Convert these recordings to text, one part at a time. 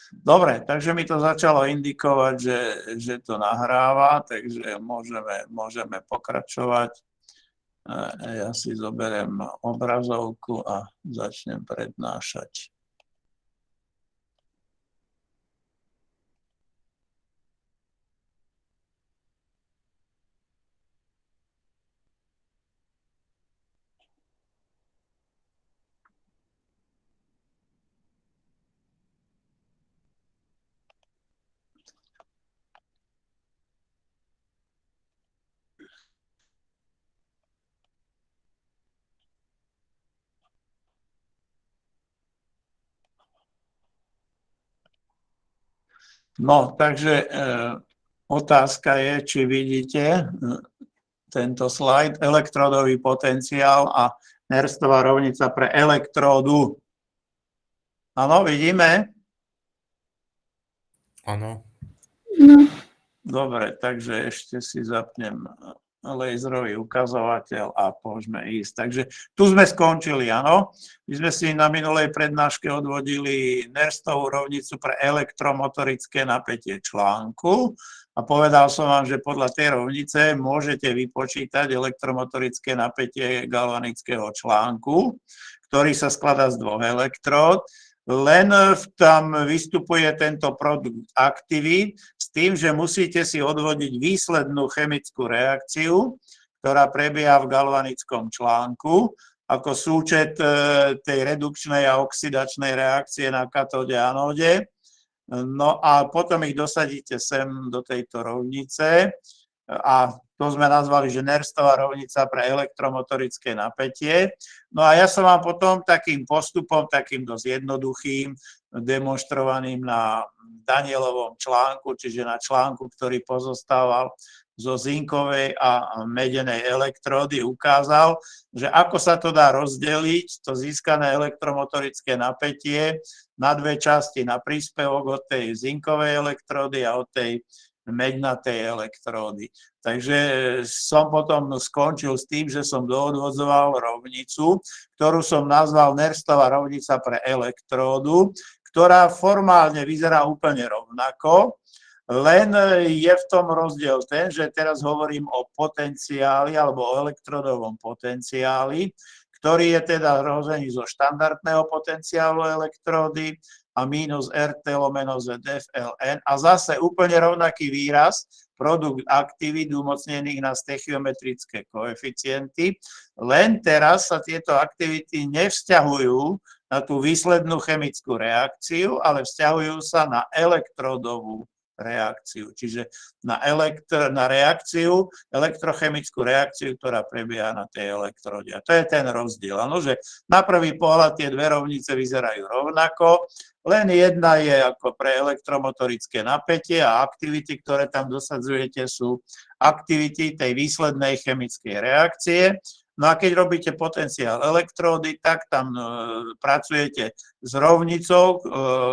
Dobre, takže mi to začalo indikovať, že to nahráva, takže môžeme pokračovať. Ja si zoberiem obrazovku a začnem prednášať. No, takže otázka je, či vidíte tento slajd, elektródový potenciál a Nernstova rovnica pre elektródu. Áno, vidíme? Áno. Dobre, takže ešte si zapnem laserový ukazovateľ a môžeme ísť. Takže tu sme skončili, áno. My sme si na minulej prednáške odvodili Nernstovu rovnicu pre elektromotorické napätie článku a povedal som vám, že podľa tej rovnice môžete vypočítať elektromotorické napätie galvanického článku, ktorý sa skladá z dvoch elektród. Len tam vystupuje tento produkt aktivít s tým, že musíte si odvodiť výslednú chemickú reakciu, ktorá prebieha v galvanickom článku, ako súčet tej redukčnej a oxidačnej reakcie na katóde a anóde. No a potom ich dosadíte sem do tejto rovnice a to sme nazvali, že Nernstova rovnica pre elektromotorické napätie. No a ja som vám potom takým postupom, takým dosť jednoduchým, demonstrovaným na Danielovom článku, čiže na článku, ktorý pozostával zo zinkovej a medenej elektródy, ukázal, že ako sa to dá rozdeliť, to získané elektromotorické napätie na dve časti, na príspevok od tej zinkovej elektródy a od tej mednatej elektródy. Takže som potom skončil s tým, že som doodvodzoval rovnicu, ktorú som nazval Nernstova rovnica pre elektródu, ktorá formálne vyzerá úplne rovnako, len je v tom rozdiel ten, že teraz hovorím o potenciáli alebo o elektródovom potenciáli, ktorý je teda rozený zo štandardného potenciálu elektródy a minus RT lomeno ZF ln a zase úplne rovnaký výraz, produkt aktivít umocnených na stechiometrické koeficienty, len teraz sa tieto aktivity nevzťahujú na tú výslednú chemickú reakciu, ale vzťahujú sa na elektródovú reakciu, čiže na reakciu, elektrochemickú reakciu, ktorá prebieha na tej elektróde. A to je ten rozdiel, ano, že na prvý pohľad tie dve rovnice vyzerajú rovnako, len jedna je ako pre elektromotorické napätie a aktivity, ktoré tam dosadzujete, sú aktivity tej výslednej chemickej reakcie. No a keď robíte potenciál elektródy, tak tam pracujete s rovnicou,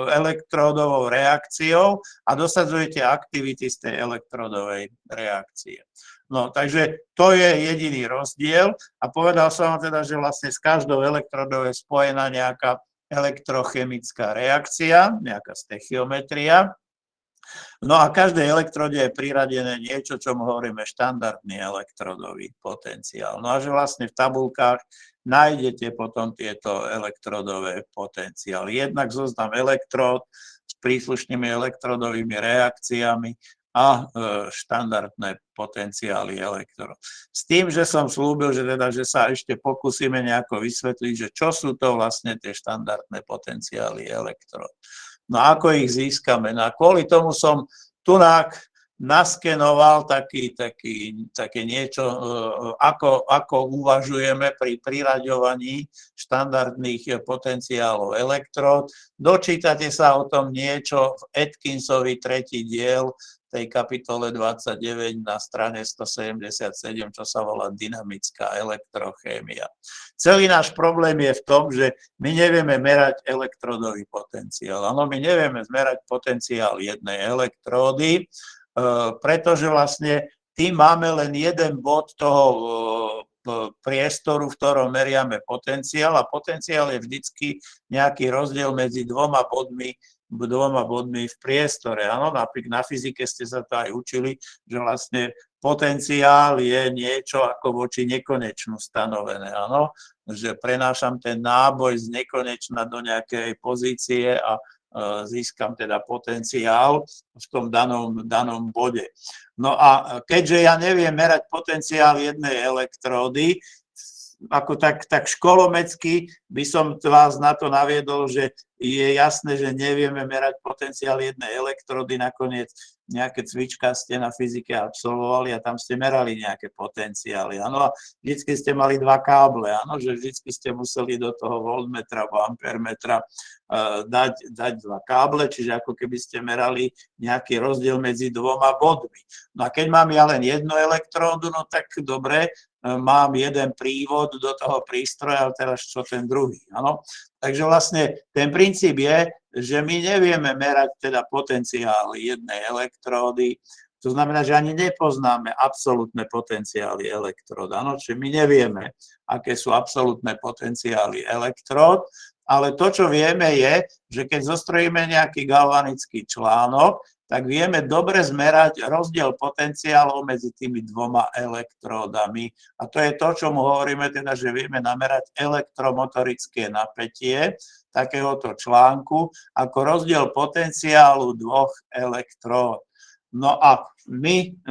elektródovou reakciou a dosadzujete aktivity z tej elektródovej reakcie. No, takže to je jediný rozdiel a povedal som vám teda, že vlastne s každou elektródou je spojená nejaká elektrochemická reakcia, nejaká stechiometria. No a každej elektróde je priradené niečo, čo hovoríme štandardný elektródový potenciál. No a že vlastne v tabuľkách nájdete potom tieto elektródové potenciály. Jednak zoznam elektród s príslušnými elektródovými reakciami a štandardné potenciály elektród. S tým, že som slúbil, že sa ešte pokúsime nejako vysvetliť, že čo sú to vlastne tie štandardné potenciály elektród. No ako ich získame? No a kvôli tomu som tunák naskenoval také niečo, ako uvažujeme pri priraďovaní štandardných potenciálov elektród. Dočítate sa o tom niečo v Atkinsovi 3. diel tej kapitole 29 na strane 177, čo sa volá dynamická elektrochémia. Celý náš problém je v tom, že my nevieme merať elektródový potenciál. Áno, my nevieme zmerať potenciál jednej elektródy, pretože vlastne tým máme len jeden bod toho priestoru, v ktorom meriame potenciál, a potenciál je vždycky nejaký rozdiel medzi dvoma bodmi v priestore. Áno, napríklad na fyzike ste sa to aj učili, že vlastne potenciál je niečo ako voči nekonečnu stanovené. Áno, že prenášam ten náboj z nekonečna do nejakej pozície a získam teda potenciál v tom danom bode. No a keďže ja neviem merať potenciál jednej elektródy, ako tak školomecky by som vás na to naviedol, že je jasné, že nevieme merať potenciál jednej elektrody. Nakoniec nejaké cvička ste na fyzike absolvovali a tam ste merali nejaké potenciály. Áno, a vždycky ste mali dva káble, áno, že vždycky ste museli do toho voltmetra alebo ampermetra dať dva káble, čiže ako keby ste merali nejaký rozdiel medzi dvoma bodmi. No a keď mám ja len jednu elektródu, no tak dobre, mám jeden prívod do toho prístroja, ale teraz čo ten druhý, áno. Takže vlastne ten princíp je, že my nevieme merať teda potenciál jednej elektródy, to znamená, že ani nepoznáme absolútne potenciály elektród, áno, čiže my nevieme, aké sú absolútne potenciály elektród, ale to, čo vieme, je, že keď zostrojíme nejaký galvanický článok, tak vieme dobre zmerať rozdiel potenciálov medzi tými dvoma elektródami. A to je to, čo mu hovoríme, teda, že vieme namerať elektromotorické napätie takéhoto článku ako rozdiel potenciálu dvoch elektród. No a my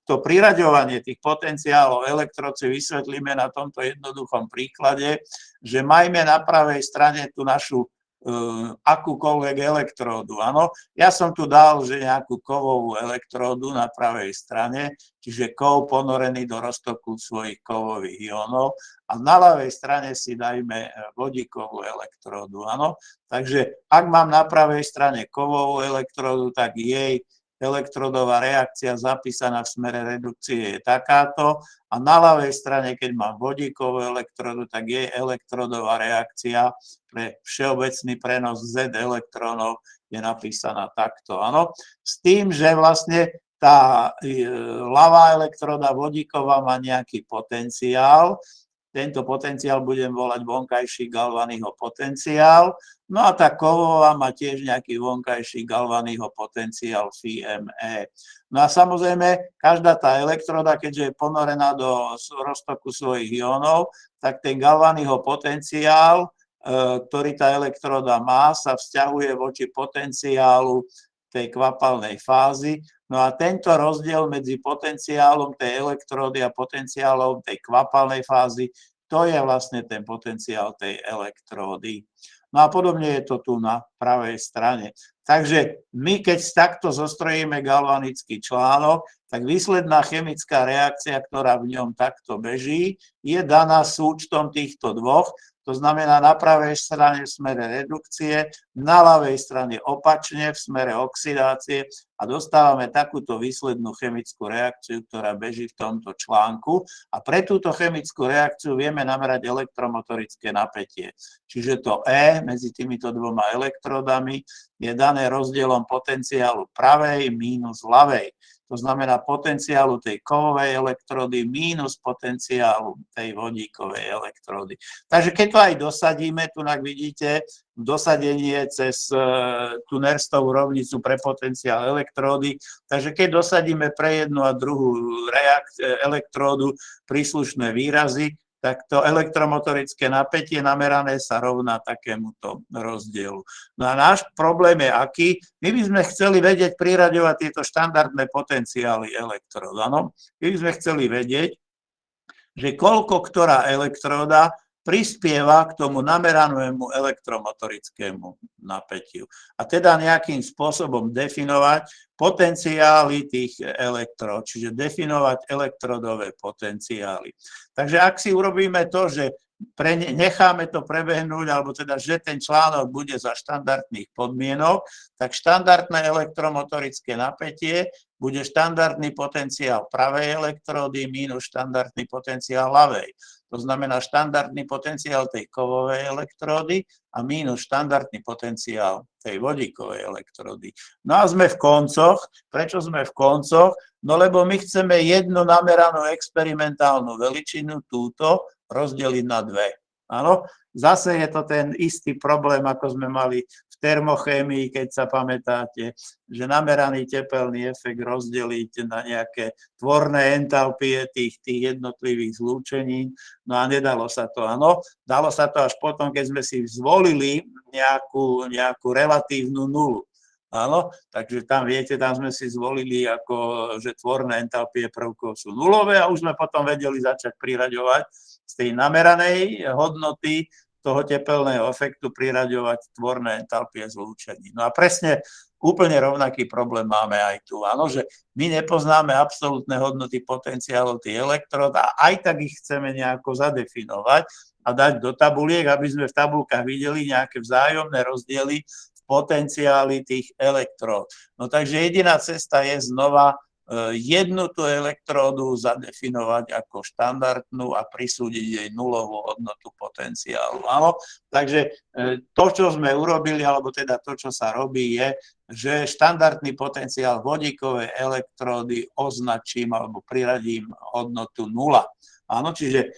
to priraďovanie tých potenciálov elektród si vysvetlíme na tomto jednoduchom príklade, že majme na pravej strane tú našu akúkoľvek elektródu. Áno, ja som tu dal, že nejakú kovovú elektródu na pravej strane, čiže kov ponorený do roztoku svojich kovových iónov, a na ľavej strane si dajme vodíkovú elektródu. Áno, takže ak mám na pravej strane kovovú elektródu, tak jej elektrodová reakcia zapísaná v smere redukcie je takáto, a na ľavej strane, keď mám vodíkovú elektrodu, tak jej elektrodová reakcia pre všeobecný prenos Z elektrónov je napísaná takto. Áno. S tým, že vlastne tá ľavá elektroda vodíková má nejaký potenciál. Tento potenciál budem volať vonkajší Galvanyho potenciál. No a tá kovová má tiež nejaký vonkajší Galvanyho potenciál φMe. No a samozrejme, každá tá elektroda, keďže je ponorená do roztoku svojich iónov, tak ten Galvanyho potenciál, ktorý tá elektroda má, sa vzťahuje voči potenciálu tej kvapalnej fázy. No a tento rozdiel medzi potenciálom tej elektródy a potenciálom tej kvapalnej fázy, to je vlastne ten potenciál tej elektródy. No a podobne je to tu na pravej strane. Takže my, keď takto zostrojíme galvanický článok, tak výsledná chemická reakcia, ktorá v ňom takto beží, je daná súčtom týchto dvoch. To znamená na pravej strane v smere redukcie, na ľavej strane opačne v smere oxidácie, a dostávame takúto výslednú chemickú reakciu, ktorá beží v tomto článku. A pre túto chemickú reakciu vieme namerať elektromotorické napätie. Čiže to E medzi týmito dvoma elektrodami je dané rozdielom potenciálu pravej mínus ľavej. To znamená potenciálu tej kovovej elektrody mínus potenciálu tej vodíkovej elektrody. Takže keď to aj dosadíme, tu vidíte dosadenie cez tú Nerstovú rovnicu pre potenciál elektródy. Takže keď dosadíme pre jednu a druhú elektródu príslušné výrazy, tak to elektromotorické napätie namerané sa rovná takémuto rozdielu. No a náš problém je aký? My by sme chceli vedieť priraďovať tieto štandardné potenciály elektród. Áno? My by sme chceli vedieť, že koľko ktorá elektróda prispieva k tomu nameranému elektromotorickému napätiu. A teda nejakým spôsobom definovať potenciály tých elektród, čiže definovať elektrodové potenciály. Takže ak si urobíme to, že necháme to prebehnúť, alebo teda, že ten článok bude za štandardných podmienok, tak štandardné elektromotorické napätie bude štandardný potenciál pravej elektródy mínus štandardný potenciál ľavej. to znamená štandardný potenciál tej kovovej elektródy a mínus štandardný potenciál tej vodíkovej elektródy. No a sme v koncoch. Prečo sme v koncoch? No lebo my chceme jednu nameranú experimentálnu veličinu, túto, rozdeliť na dve. Áno, zase je to ten istý problém, ako sme mali v termochémii, keď sa pamätáte, že nameraný tepelný efekt rozdeliť na nejaké tvorné entalpie tých jednotlivých zlúčenín. No a nedalo sa to, áno. Dalo sa to až potom, keď sme si zvolili nejakú relatívnu nulu. Áno, takže tam, viete, tam sme si zvolili, že tvorné entalpie prvkov sú nulové a už sme potom vedeli začať priraďovať z tej nameranej hodnoty toho tepelného efektu priraďovať tvorné entalpie zlúčení. No a presne úplne rovnaký problém máme aj tu. Áno, že my nepoznáme absolútne hodnoty potenciálov tých elektród a aj tak ich chceme nejako zadefinovať a dať do tabuliek, aby sme v tabulkách videli nejaké vzájomné rozdiely potenciály tých elektród. No takže jediná cesta je znova jednu tú elektródu zadefinovať ako štandardnú a prisúdiť jej nulovú hodnotu potenciálu. Áno? Takže to, čo sme urobili, alebo teda to, čo sa robí, je, že štandardný potenciál vodíkovej elektródy označím alebo priradím hodnotu 0. Áno, čiže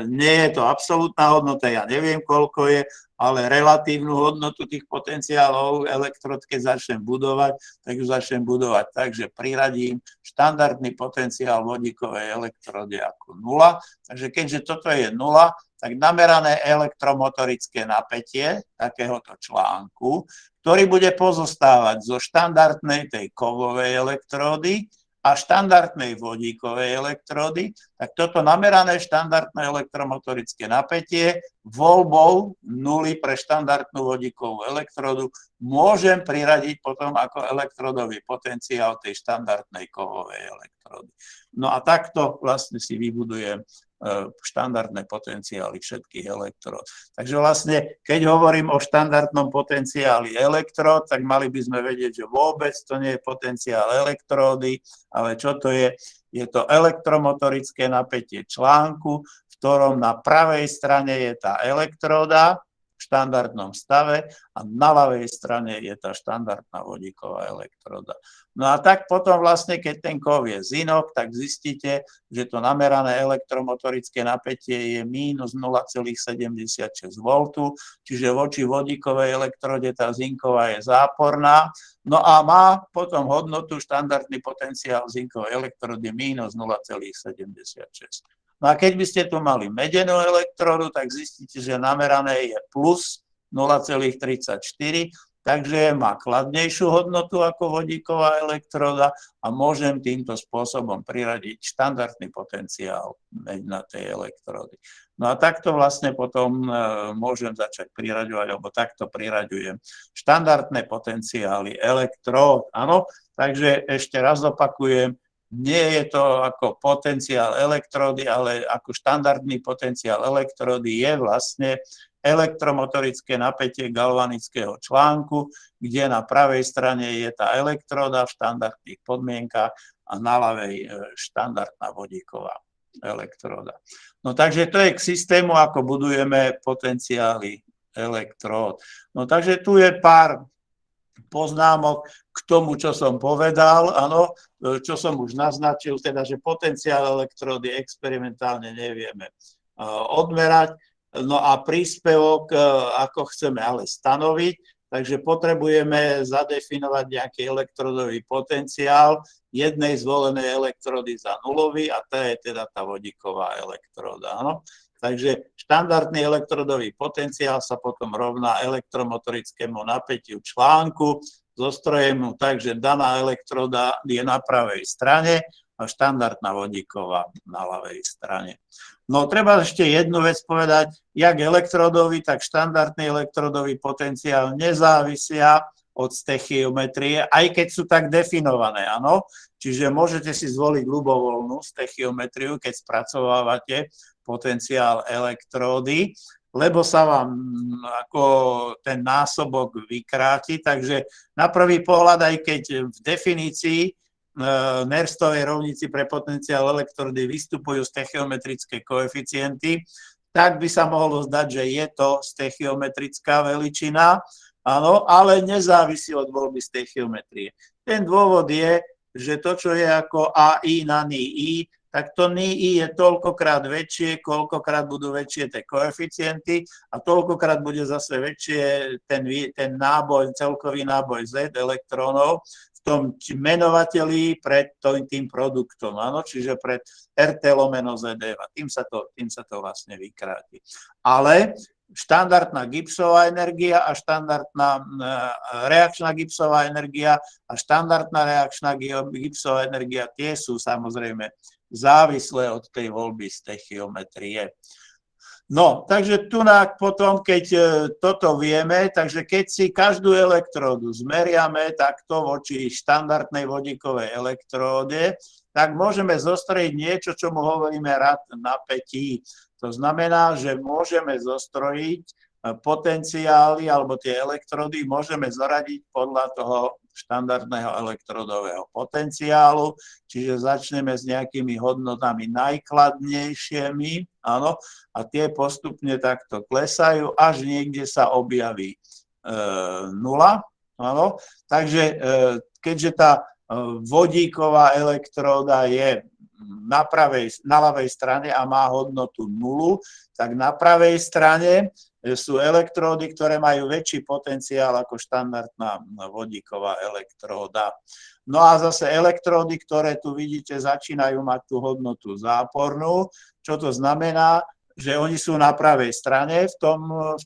nie je to absolútna hodnota, ja neviem, koľko je, ale relatívnu hodnotu tých potenciálov elektród, keď začnem budovať, tak ju začnem budovať tak, že priradím štandardný potenciál vodíkovej elektródy ako 0. Takže keďže toto je 0, tak namerané elektromotorické napätie takéhoto článku, ktorý bude pozostávať zo štandardnej tej kovovej elektródy a štandardnej vodíkovej elektródy, tak toto namerané štandardné elektromotorické napätie voľbou nuly pre štandardnú vodíkovú elektródu môžem priradiť potom ako elektrodový potenciál tej štandardnej kovovej elektródy. No a takto vlastne si vybudujem štandardné potenciály všetkých elektród. Takže vlastne, keď hovorím o štandardnom potenciáli elektród, tak mali by sme vedieť, že vôbec to nie je potenciál elektródy, ale čo to je? Je to elektromotorické napätie článku, v ktorom na pravej strane je tá elektróda v štandardnom stave a na ľavej strane je tá štandardná vodíková elektróda. No a tak potom vlastne, keď ten kov je zinok, tak zistíte, že to namerané elektromotorické napätie je mínus 0,76 V, čiže voči vodíkovej elektróde tá zinková je záporná, no a má potom hodnotu štandardný potenciál zinkovej elektrody mínus 0,76. No a keď by ste tu mali medenú elektródu, tak zistíte, že namerané je plus 0,34, takže má kladnejšiu hodnotu ako vodíková elektróda a môžem týmto spôsobom priradiť štandardný potenciál na tej elektródy. No a takto vlastne potom môžem začať priraďovať, alebo takto priraďujem štandardné potenciály elektród. Áno, takže ešte raz opakujem, nie je to ako potenciál elektródy, ale ako štandardný potenciál elektródy je vlastne elektromotorické napätie galvanického článku, kde na pravej strane je tá elektróda v štandardných podmienkach a na ľavej štandardná vodíková elektróda. No takže to je k systému, ako budujeme potenciály elektród. No takže tu je pár poznámok k tomu, čo som povedal, áno, čo som už naznačil, teda, že potenciál elektródy experimentálne nevieme odmerať, no a príspevok, ako chceme ale stanoviť, takže potrebujeme zadefinovať nejaký elektrodový potenciál jednej zvolenej elektrody za nulový a to je teda tá vodíková elektróda, áno. Takže štandardný elektrodový potenciál sa potom rovná elektromotorickému napätiu článku, zostrojem mu tak, že daná elektroda je na pravej strane a štandardná vodíková na ľavej strane. No treba ešte jednu vec povedať, jak elektrodový, tak štandardný elektrodový potenciál nezávisia od stechiometrie, aj keď sú tak definované, áno. Čiže môžete si zvoliť ľubovoľnú stechiometriu, keď spracovávate potenciál elektródy, lebo sa vám ako ten násobok vykráti, takže na prvý pohľad, aj keď v definícii Nerstovej rovnici pre potenciál elektrody vystupujú stechiometrické koeficienty, tak by sa mohlo zdať, že je to stechiometrická veličina, áno, ale nezávisí od voľby stechiometrie. Ten dôvod je, že to, čo je ako AI na NII, tak to NII je toľkokrát väčšie, koľkokrát budú väčšie tie koeficienty a toľkokrát bude zase väčšie ten náboj, celkový náboj Z elektrónov v tom menovateli pred tým produktom, áno, čiže pred RT lomeno ZD a tým sa to vlastne vykráti. Ale štandardná gipsová energia a štandardná reakčná gipsová energia a štandardná reakčná gipsová energia, tie sú samozrejme závislé od tej voľby stechiometrie. No, takže tu potom, keď toto vieme, takže keď si každú elektródu zmeriame takto voči štandardnej vodíkovej elektróde, tak môžeme zostrojiť niečo, čo mu hovoríme rad napätí. To znamená, že môžeme zostrojiť potenciály alebo tie elektródy môžeme zoradiť podľa toho štandardného elektrodového potenciálu, čiže začneme s nejakými hodnotami najkladnejšími, áno, a tie postupne takto klesajú, až niekde sa objaví nula, áno, takže keďže tá vodíková elektróda je na ľavej strane a má hodnotu 0, tak na pravej strane sú elektródy, ktoré majú väčší potenciál ako štandardná vodíková elektróda. No a zase elektródy, ktoré tu vidíte, začínajú mať tú hodnotu zápornú. Čo to znamená? Že oni sú na pravej strane v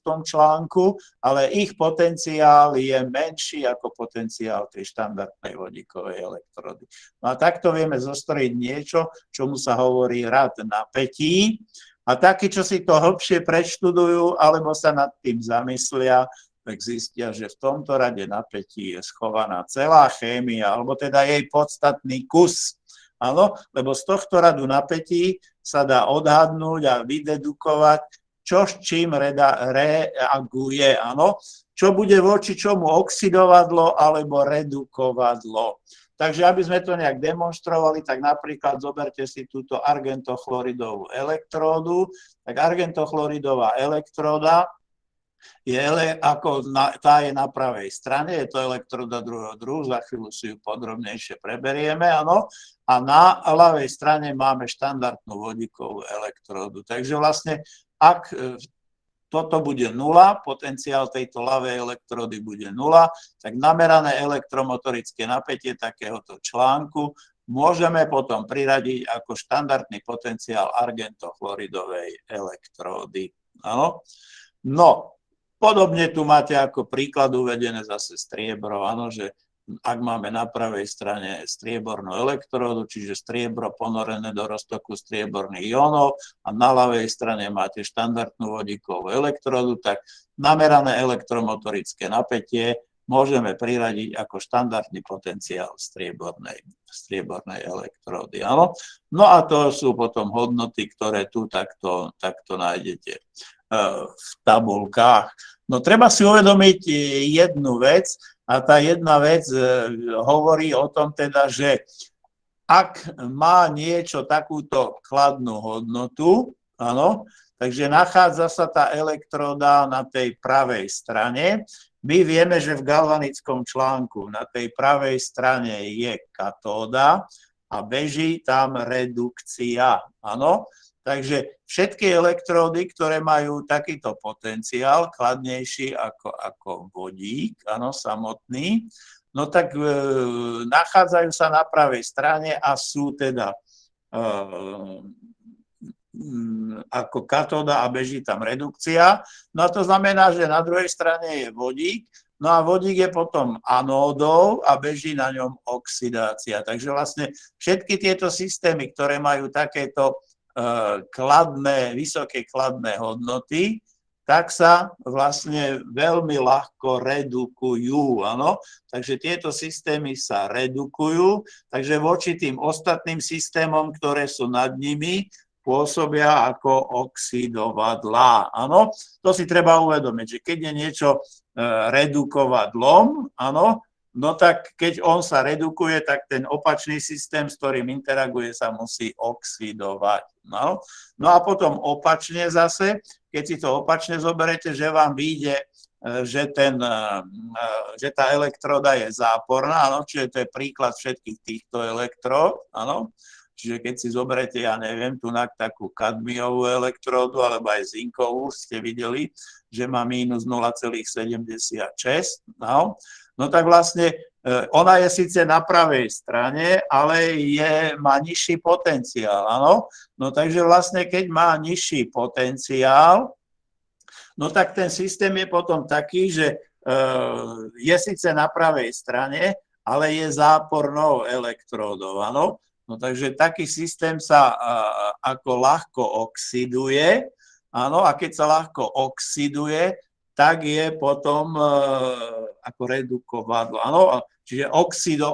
tom článku, ale ich potenciál je menší ako potenciál tej štandardnej vodíkovej elektrody. No a takto vieme zostrojiť niečo, čomu sa hovorí rad napätí. A takí, čo si to hlbšie preštudujú alebo sa nad tým zamyslia, tak zistia, že v tomto rade napätí je schovaná celá chémia, alebo teda jej podstatný kus. Áno, lebo z tohto radu napätí sa dá odhadnúť a vydedukovať, čo s čím reaguje, áno, čo bude voči čomu oxidovadlo alebo redukovadlo. Takže aby sme to nejak demonstrovali, tak napríklad zoberte si túto argentochloridovú elektródu. Tak argentochloridová elektróda tá je na pravej strane, je to elektróda druhého druhu, za chvíľu si ju podrobnejšie preberieme, áno. A na ľavej strane máme štandardnú vodíkovú elektródu. Takže vlastne, ak toto bude 0, potenciál tejto ľavej elektródy bude 0, tak namerané elektromotorické napätie takéhoto článku môžeme potom priradiť ako štandardný potenciál argentochloridovej elektródy. Áno. No, podobne tu máte ako príklad uvedené zase striebro, áno, že ak máme na pravej strane striebornú elektródu, čiže striebro ponorené do roztoku strieborných jónov a na ľavej strane máte štandardnú vodíkovú elektródu, tak namerané elektromotorické napätie môžeme priradiť ako štandardný potenciál striebornej elektródy. Áno? No a to sú potom hodnoty, ktoré tu takto nájdete v tabulkách. No treba si uvedomiť jednu vec, a tá jedna vec hovorí o tom teda, že ak má niečo takúto kladnú hodnotu, áno, takže nachádza sa tá elektróda na tej pravej strane. My vieme, že v galvanickom článku na tej pravej strane je katóda a beží tam redukcia, áno. Takže všetky elektródy, ktoré majú takýto potenciál, kladnejší ako vodík, áno, samotný, no tak nachádzajú sa na pravej strane a sú teda ako katóda a beží tam redukcia. No a to znamená, že na druhej strane je vodík, no a vodík je potom anódou a beží na ňom oxidácia. Takže vlastne všetky tieto systémy, ktoré majú takéto vysoké kladné hodnoty, tak sa vlastne veľmi ľahko redukujú, áno. Takže tieto systémy sa redukujú, takže voči tým ostatným systémom, ktoré sú nad nimi, pôsobia ako oxidovadlá, áno. To si treba uvedomiť, že keď je niečo redukovadlom, áno, no tak keď on sa redukuje, tak ten opačný systém, s ktorým interaguje, sa musí oxidovať. No a potom opačne zase, keď si to opačne zoberete, že vám vyjde, že tá elektróda je záporná, áno, čiže to je príklad všetkých týchto elektród, áno. Čiže keď si zoberete, ja neviem, tu takú kadmiovú elektródu alebo aj zinkovú, ste videli, že má mínus 0,76, no tak vlastne ona je síce na pravej strane, ale má nižší potenciál, áno. No takže vlastne, keď má nižší potenciál, no tak ten systém je potom taký, že je síce na pravej strane, ale je zápornou elektródou, áno. No takže taký systém sa ako ľahko oxiduje, áno, a keď sa ľahko oxiduje, tak je potom ako redukovadlo, áno, čiže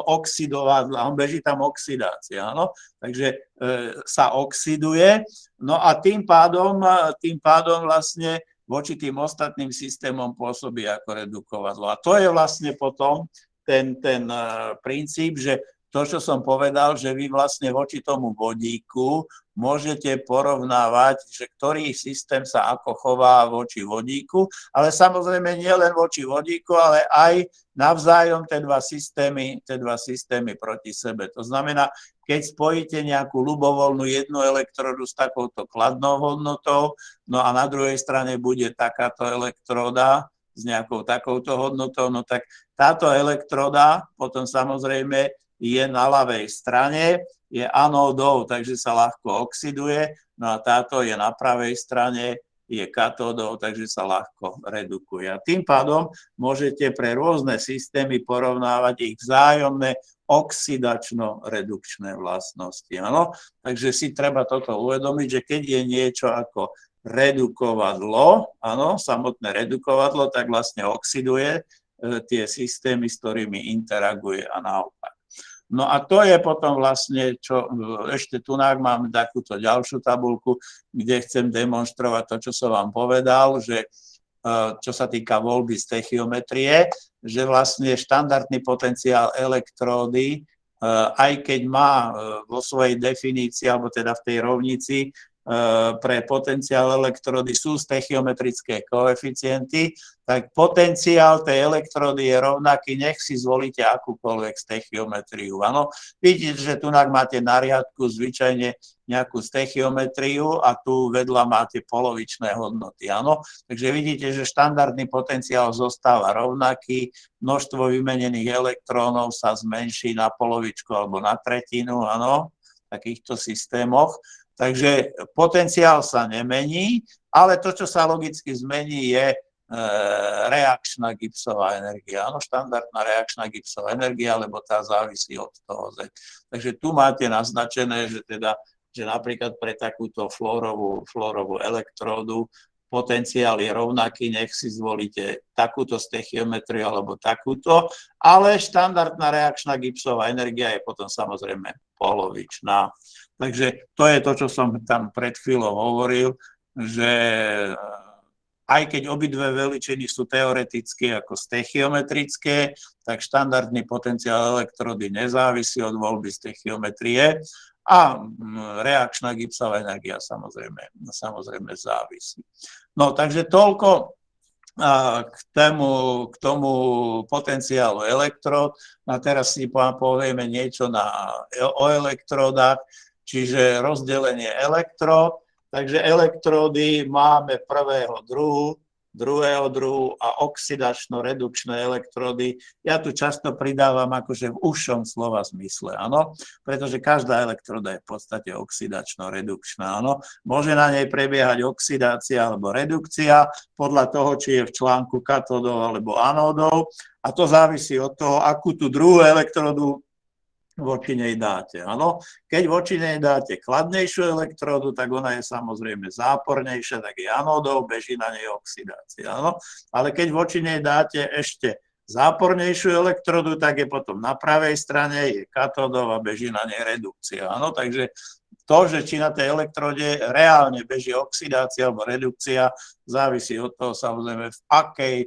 oxidovadlo, beží tam oxidácia, áno, takže sa oxiduje, no a tým pádom vlastne voči tým ostatným systémom pôsobí ako redukovadlo. A to je vlastne potom ten princíp, že to, čo som povedal, že vy vlastne voči tomu vodíku môžete porovnávať, že ktorý systém sa ako chová voči vodíku, ale samozrejme nie len voči vodíku, ale aj navzájom tie dva systémy proti sebe. To znamená, keď spojíte nejakú ľubovoľnú jednu elektródu s takouto kladnou hodnotou, no a na druhej strane bude takáto elektróda s nejakou takouto hodnotou, no tak táto elektróda potom samozrejme je na ľavej strane, je anódou, takže sa ľahko oxiduje, no a táto je na pravej strane, je katódou, takže sa ľahko redukuje. A tým pádom môžete pre rôzne systémy porovnávať ich vzájomné oxidačno-redukčné vlastnosti. Áno? Takže si treba toto uvedomiť, že keď je niečo ako redukovadlo, áno, samotné redukovadlo, tak vlastne oxiduje tie systémy, s ktorými interaguje a naopak. No a to je potom vlastne, čo ešte tu mám takúto ďalšiu tabuľku, kde chcem demonstrovať to, čo som vám povedal, že čo sa týka voľby z techiometrie, že vlastne štandardný potenciál elektródy, aj keď má vo svojej definícii, alebo teda v tej rovnici, pre potenciál elektródy sú stechiometrické koeficienty, tak potenciál tej elektródy je rovnaký, nech si zvolíte akúkoľvek stechiometriu. Áno, vidíte, že tu máte na riadku zvyčajne nejakú stechiometriu a tu vedľa máte polovičné hodnoty. Áno, takže vidíte, že štandardný potenciál zostáva rovnaký, množstvo vymenených elektrónov sa zmenší na polovičku alebo na tretinu, áno, v takýchto systémoch. Takže potenciál sa nemení, ale to, čo sa logicky zmení, je reakčná Gibbsová energia. Áno, štandardná reakčná Gibbsová energia, lebo tá závisí od toho Z. Takže tu máte naznačené, že napríklad pre takúto fluorovú elektródu potenciál je rovnaký, nech si zvolíte takúto stechiometriu alebo takúto, ale štandardná reakčná Gibbsová energia je potom samozrejme polovičná. Takže to je to, čo som tam pred chvíľou hovoril, že aj keď obidve veličiny sú teoreticky ako stechiometrické, tak štandardný potenciál elektródy nezávisí od voľby stechiometrie a reakčná Gibbsová energia samozrejme závisí. No takže toľko k tomu potenciálu elektród. A teraz si povieme niečo o elektródach, čiže rozdelenie elektród. Takže elektródy máme prvého druhu, druhého druhu a oxidačno-redukčné elektródy. Ja tu často pridávam akože v užšom slova zmysle, áno, pretože každá elektróda je v podstate oxidačno-redukčná, áno. Môže na nej prebiehať oxidácia alebo redukcia podľa toho, či je v článku katódou alebo anódou a to závisí od toho, akú tú druhú elektródu voči nej dáte. Áno. Keď voči nej dáte chladnejšiu elektródu, tak ona je samozrejme zápornejšia, tak je anódou, beží na nej oxidácia. Áno. Ale keď voči nej dáte ešte zápornejšiu elektródu, tak je potom na pravej strane, je katódou a beží na nej redukcia. Áno. Takže to, že či na tej elektróde reálne beží oxidácia alebo redukcia, závisí od toho samozrejme v akej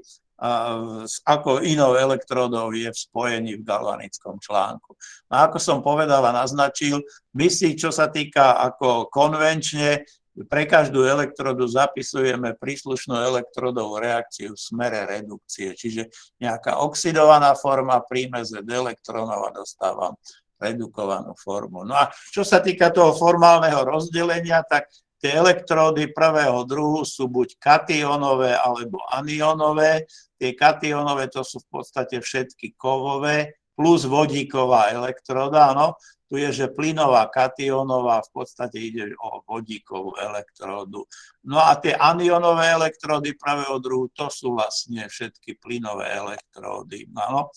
ako inou elektródou je v spojení v galvanickom článku. A ako som povedal a naznačil, my si, čo sa týka ako konvenčne, pre každú elektródu zapisujeme príslušnú elektródovú reakciu v smere redukcie, čiže nejaká oxidovaná forma príjme Z elektrónov a dostávam redukovanú formu. No a čo sa týka toho formálneho rozdelenia, tak tie elektródy prvého druhu sú buď kationové alebo anionové. Tie kationové to sú v podstate všetky kovové plus vodíková elektróda, áno. Tu je, že plynová kationová, v podstate ide o vodíkovú elektródu. No a tie anionové elektródy prvého druhu, to sú vlastne všetky plynové elektródy, áno.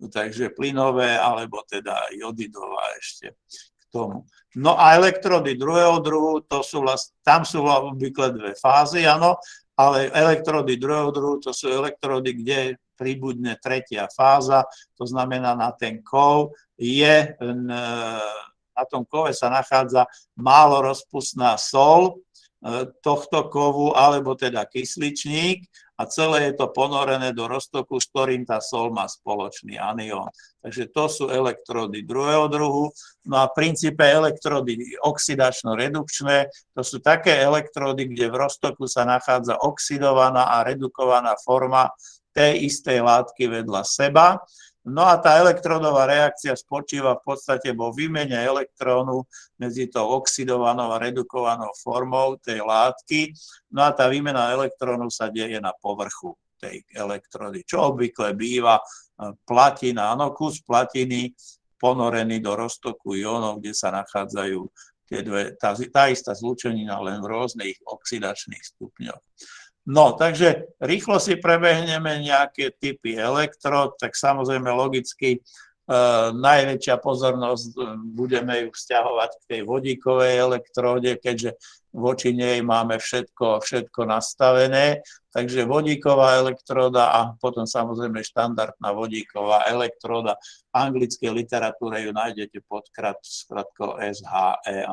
Takže plynové, alebo teda jodidová ešte k tomu. No a elektródy druhého druhu, to sú tam sú obvykle dve fázy, áno, ale elektródy druhého druhu, to sú elektródy, kde pribudne tretia fáza, to znamená na ten kov na tom kove sa nachádza málo rozpustná sol tohto kovu, alebo teda kysličník a celé je to ponorené do roztoku, s ktorým tá sol má spoločný anión. Takže to sú elektródy druhého druhu. No a v princípe elektródy oxidačno-redukčné, to sú také elektródy, kde v roztoku sa nachádza oxidovaná a redukovaná forma tej istej látky vedľa seba. No a tá elektródová reakcia spočíva v podstate vo výmene elektrónu medzi tou oxidovanou a redukovanou formou tej látky. No a tá výmena elektrónu sa deje na povrchu tej elektródy, čo obvykle býva platina, áno, kus platiny ponorený do roztoku jónov, kde sa nachádzajú tá istá zlúčenina len v rôznych oxidačných stupňoch. No, takže rýchlo si prebehneme nejaké typy elektród, tak samozrejme logicky najväčšia pozornosť budeme ju vzťahovať k tej vodíkovej elektróde, keďže voči nej máme všetko nastavené. Takže vodíková elektróda a potom samozrejme štandardná vodíková elektróda. V anglickej literatúre ju nájdete pod skratkou SHE.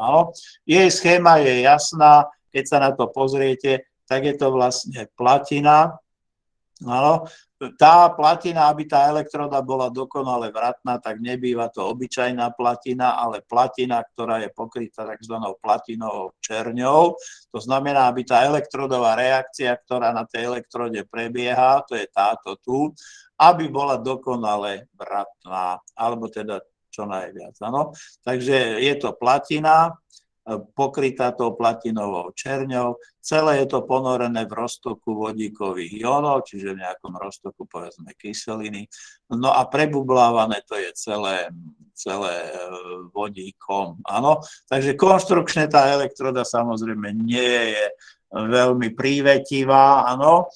Jej schéma je jasná, keď sa na to pozriete, tak je to vlastne platina. Áno. Tá platina, aby tá elektróda bola dokonale vratná, tak nebýva to obyčajná platina, ale platina, ktorá je pokrytá tzv. Platinovou čerňou. To znamená, aby tá elektródová reakcia, ktorá na tej elektróde prebieha, to je táto tu, aby bola dokonale vratná, alebo teda čo najviac. Áno. Takže je to platina, pokrytá tou platinovou čerňou. Celé je to ponorené v roztoku vodíkových jónov, čiže v nejakom roztoku, povedzme, kyseliny. No a prebublávané to je celé vodíkom. Áno. Takže konštrukčne tá elektroda samozrejme nie je veľmi prívetivá, áno.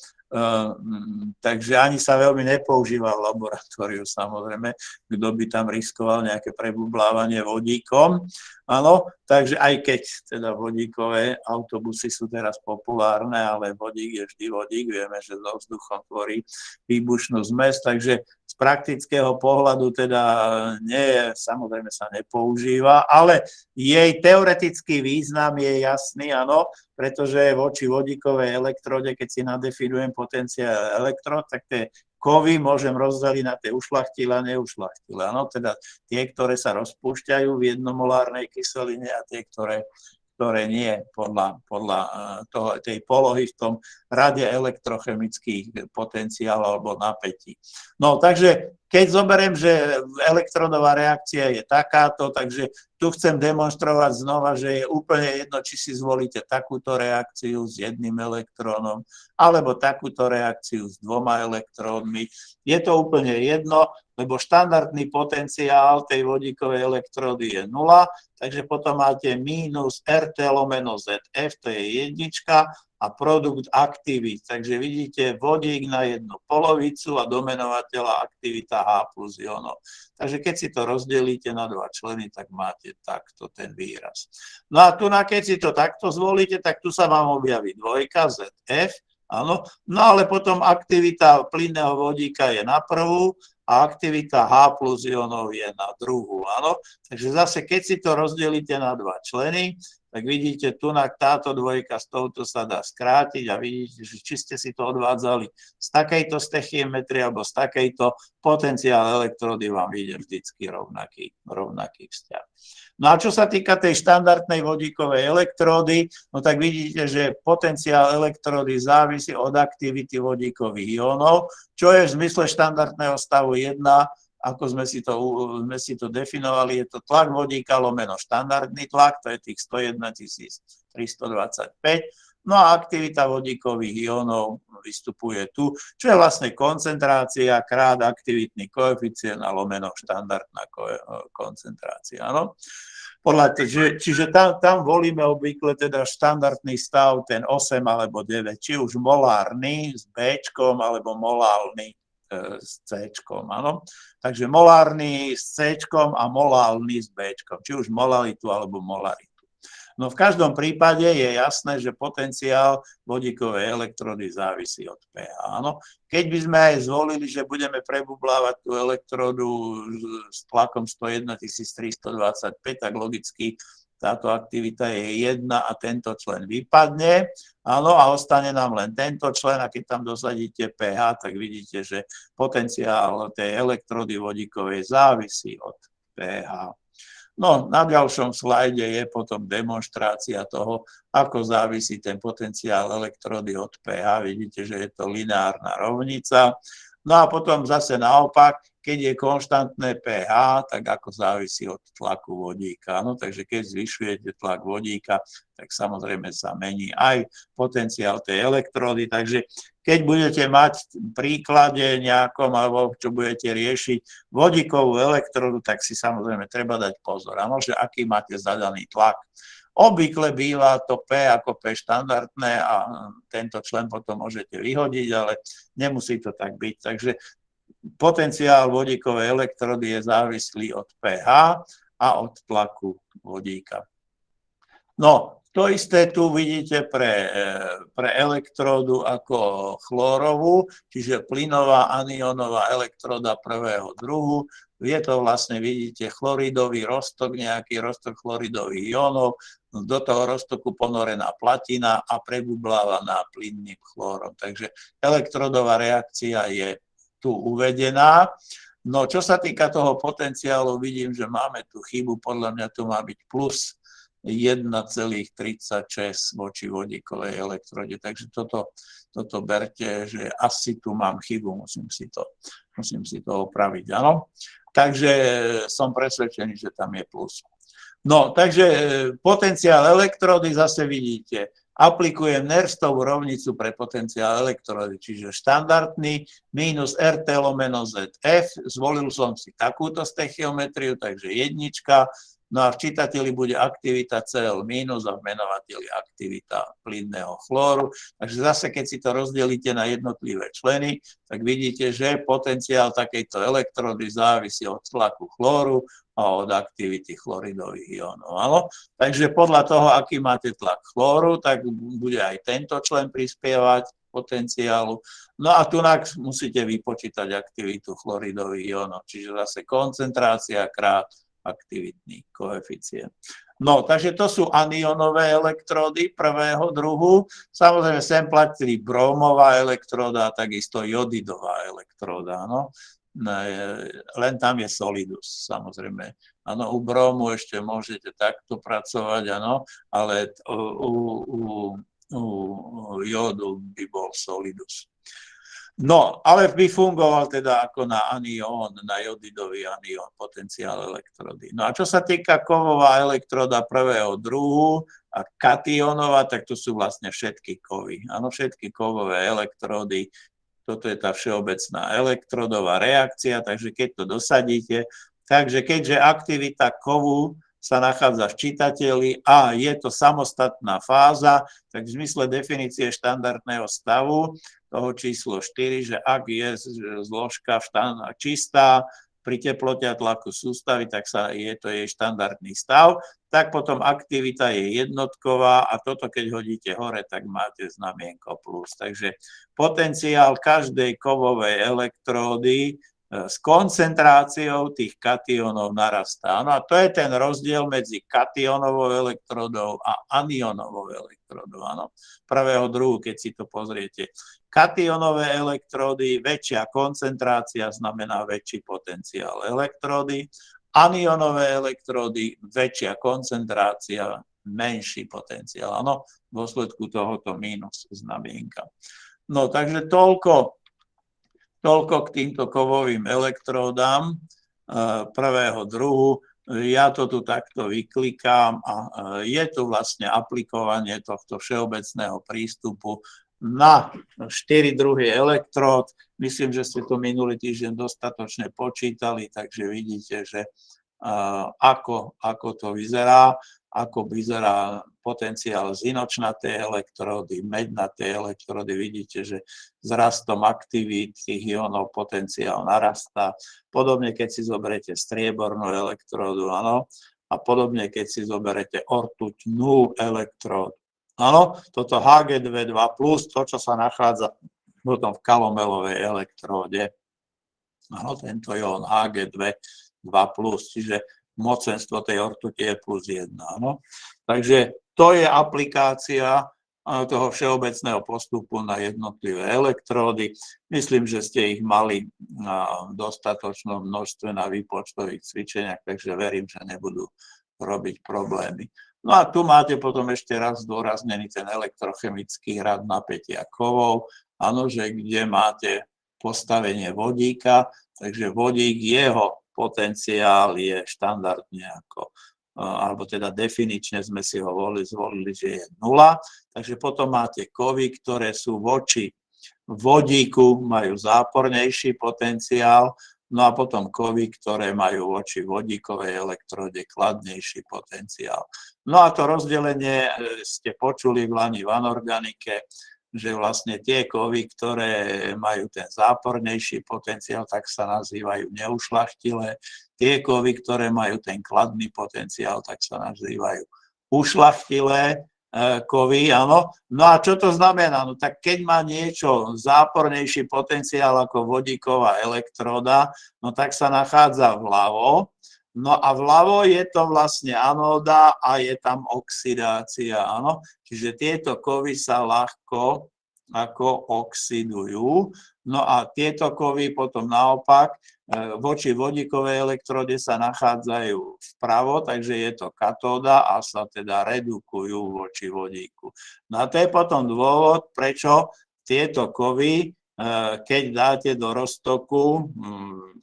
Takže ani sa veľmi nepoužíva v laboratóriu, samozrejme, kto by tam riskoval nejaké prebublávanie vodíkom. Áno, takže aj keď teda vodíkové autobusy sú teraz populárne, ale vodík je vždy vodík, vieme, že so vzduchom tvorí výbušnú zmes, takže z praktického pohľadu teda nie je, samozrejme sa nepoužíva, ale jej teoretický význam je jasný, áno, pretože voči vodíkovej elektróde, keď si nadefinujem potenciál elektród, tak tie kovy môžem rozdeliť na tie ušľachtilé a neušľachtilé. Áno, teda tie, ktoré sa rozpúšťajú v jednomolárnej kyseline a tie, ktoré nie podľa tej polohy v tom rade elektrochemických potenciálov alebo napätí. No, takže keď zoberiem, že elektródová reakcia je takáto, takže tu chcem demonstrovať znova, že je úplne jedno, či si zvolíte takúto reakciu s jedným elektrónom, alebo takúto reakciu s dvoma elektrónmi. Je to úplne jedno, lebo štandardný potenciál tej vodíkovej elektródy je 0, takže potom máte mínus RT lomeno ZF, to je jednička, a produkt aktivít. Takže vidíte vodík na jednu polovicu a domenovateľa aktivita H plus jónov. Takže keď si to rozdelíte na dva členy, tak máte takto ten výraz. No a tu, keď si to takto zvolíte, tak tu sa vám objaví dvojka ZF, áno. No ale potom aktivita plynného vodíka je na prvú a aktivita H plus jónov je na druhú, áno. Takže zase, keď si to rozdelíte na dva členy, tak vidíte, tu táto dvojka s touto sa dá skrátiť a vidíte, že či ste si to odvádzali z takejto stechiometrie alebo z takejto, potenciál elektrody vám vyjde vždycky rovnaký vzťah. No a čo sa týka tej štandardnej vodíkovej elektródy, no tak vidíte, že potenciál elektródy závisí od aktivity vodíkových iónov, čo je v zmysle štandardného stavu 1, ako sme si to definovali, je to tlak vodíka lomeno štandardný tlak, to je tých 101 325. No a aktivita vodíkových iónov vystupuje tu, čo je vlastne koncentrácia krát aktivitný koeficient a lomeno štandardná koncentrácia. No? Čiže tam volíme obvykle teda štandardný stav, ten 8 alebo 9, či už molárny s B alebo molálny s C, áno. Takže molárny s C a molálny s B, či už molalitu alebo molaritu. No v každom prípade je jasné, že potenciál vodíkovej elektrody závisí od pH. Áno. Keď by sme aj zvolili, že budeme prebublávať tú elektródu s tlakom 101 325, tak logicky táto aktivita je 1 a tento člen vypadne, áno, a ostane nám len tento člen a keď tam dosadíte pH, tak vidíte, že potenciál tej elektródy vodíkovej závisí od pH. No, na ďalšom slajde je potom demonštrácia toho, ako závisí ten potenciál elektródy od pH. Vidíte, že je to lineárna rovnica. No a potom zase naopak, keď je konštantné pH, tak ako závisí od tlaku vodíka. No, takže keď zvyšujete tlak vodíka, tak samozrejme sa mení aj potenciál tej elektródy. Takže keď budete mať v príklade nejakom, alebo čo budete riešiť vodíkovú elektródu, tak si samozrejme treba dať pozor. Áno, že aký máte zadaný tlak. Obvykle býva to P ako P štandardné a tento člen potom môžete vyhodiť, ale nemusí to tak byť. Takže potenciál vodíkovej elektrody je závislý od pH a od tlaku vodíka. No, to isté tu vidíte pre elektródu ako chlorovú, čiže plynová aniónová elektróda prvého druhu. Je to vlastne, vidíte, chloridový roztok, nejaký roztok chloridových iónov, do toho roztoku ponorená platina a prebublávaná plynným chlorom. Takže elektrodová reakcia je tu uvedená. No, čo sa týka toho potenciálu, vidím, že máme tu chybu, podľa mňa tu má byť plus 1,36 voči vodíkovej elektrode. Takže toto berte, že asi tu mám chybu, musím si to opraviť, áno. Takže som presvedčený, že tam je plus. No, takže potenciál elektrody zase vidíte. Aplikujem Nerstovú rovnicu pre potenciál elektrody, čiže štandardný minus RT lomeno ZF. Zvolil som si takúto stechiometriu, takže jednička. No a v čítateli bude aktivita Cl- a v menovateli aktivita plynného chlóru. Takže zase, keď si to rozdelíte na jednotlivé členy, tak vidíte, že potenciál takejto elektrody závisí od tlaku chlóru a od aktivity chloridových iónov. Áno? Takže podľa toho, aký máte tlak chlóru, tak bude aj tento člen prispievať potenciálu. No a tu musíte vypočítať aktivitu chloridových iónov, čiže zase koncentrácia krát aktivitný koeficient. No, takže to sú aniónové elektródy prvého druhu. Samozrejme, sem platí bromová elektróda a takisto jodidová elektróda. No. Len tam je solidus, samozrejme. Áno, u bromu ešte môžete takto pracovať, áno, ale u jodu by bol solidus. No, ale by fungoval teda ako na anión, na jodidový anión, potenciál elektrody. No a čo sa týka kovová elektroda prvého druhu a kationová, tak to sú vlastne všetky kovy. Áno, všetky kovové elektródy, toto je tá všeobecná elektrodová reakcia, takže keď to dosadíte, takže keďže aktivita kovu sa nachádza v čítateli a je to samostatná fáza, tak v zmysle definície štandardného stavu toho číslo 4, že ak je zložka čistá pri teplote a tlaku sústavy, tak je to jej štandardný stav, tak potom aktivita je jednotková a toto keď hodíte hore, tak máte znamienko plus. Takže potenciál každej kovovej elektródy s koncentráciou tých kationov narastá. No a to je ten rozdiel medzi kationovou elektródou a anionovou elektródou. Áno, prvého druhu, keď si to pozriete. Kationové elektródy, väčšia koncentrácia znamená väčší potenciál elektródy. Anionové elektródy, väčšia koncentrácia, menší potenciál. Áno, v dôsledku tohoto mínus znamienka. No, takže toľko k týmto kovovým elektródám prvého druhu. Ja to tu takto vyklikám a je tu vlastne aplikovanie tohto všeobecného prístupu na 4 druhy elektród. Myslím, že ste to minulý týždeň dostatočne počítali, takže vidíte, že ako to vyzerá, ako vyzerá potenciál z inočnatej elektródy, mednatej elektródy. Vidíte, že s rastom aktivít tých ionov potenciál narastá. Podobne, keď si zoberete striebornú elektródu, áno, a podobne, keď si zoberete ortuťnú elektródu. Áno, toto Hg2+, to, čo sa nachádza potom v kalomelovej elektróde. Áno, tento ion Hg2+, čiže mocenstvo tej ortuti je +1. No. Takže to je aplikácia toho všeobecného postupu na jednotlivé elektródy. Myslím, že ste ich mali v dostatočnom množstve na výpočtových cvičeniach, takže verím, že nebudú robiť problémy. No a tu máte potom ešte raz zdôraznený ten elektrochemický hrad napätia kovov. Áno, že kde máte postavenie vodíka, takže vodík, jeho potenciál je štandardne ako, alebo teda definične sme si ho zvolili, že je 0. Takže potom máte kovy, ktoré sú voči vodíku, majú zápornejší potenciál, no a potom kovy, ktoré majú voči vodíkovej elektróde kladnejší potenciál. No a to rozdelenie ste počuli v lani v anorganike, že vlastne tie kovy, ktoré majú ten zápornejší potenciál, tak sa nazývajú neušľachtilé. Tie kovy, ktoré majú ten kladný potenciál, tak sa nazývajú ušľachtilé kovy, áno. No a čo to znamená? No tak keď má niečo zápornejší potenciál ako vodíková elektróda, no tak sa nachádza vľavo. No a vľavo je to vlastne anóda a je tam oxidácia, áno. Čiže tieto kovy sa ľahko ako oxidujú. No a tieto kovy potom naopak voči vodíkovej elektróde sa nachádzajú vpravo, takže je to katóda a sa teda redukujú voči vodíku. No a to je potom dôvod, prečo tieto kovy, keď dáte do roztoku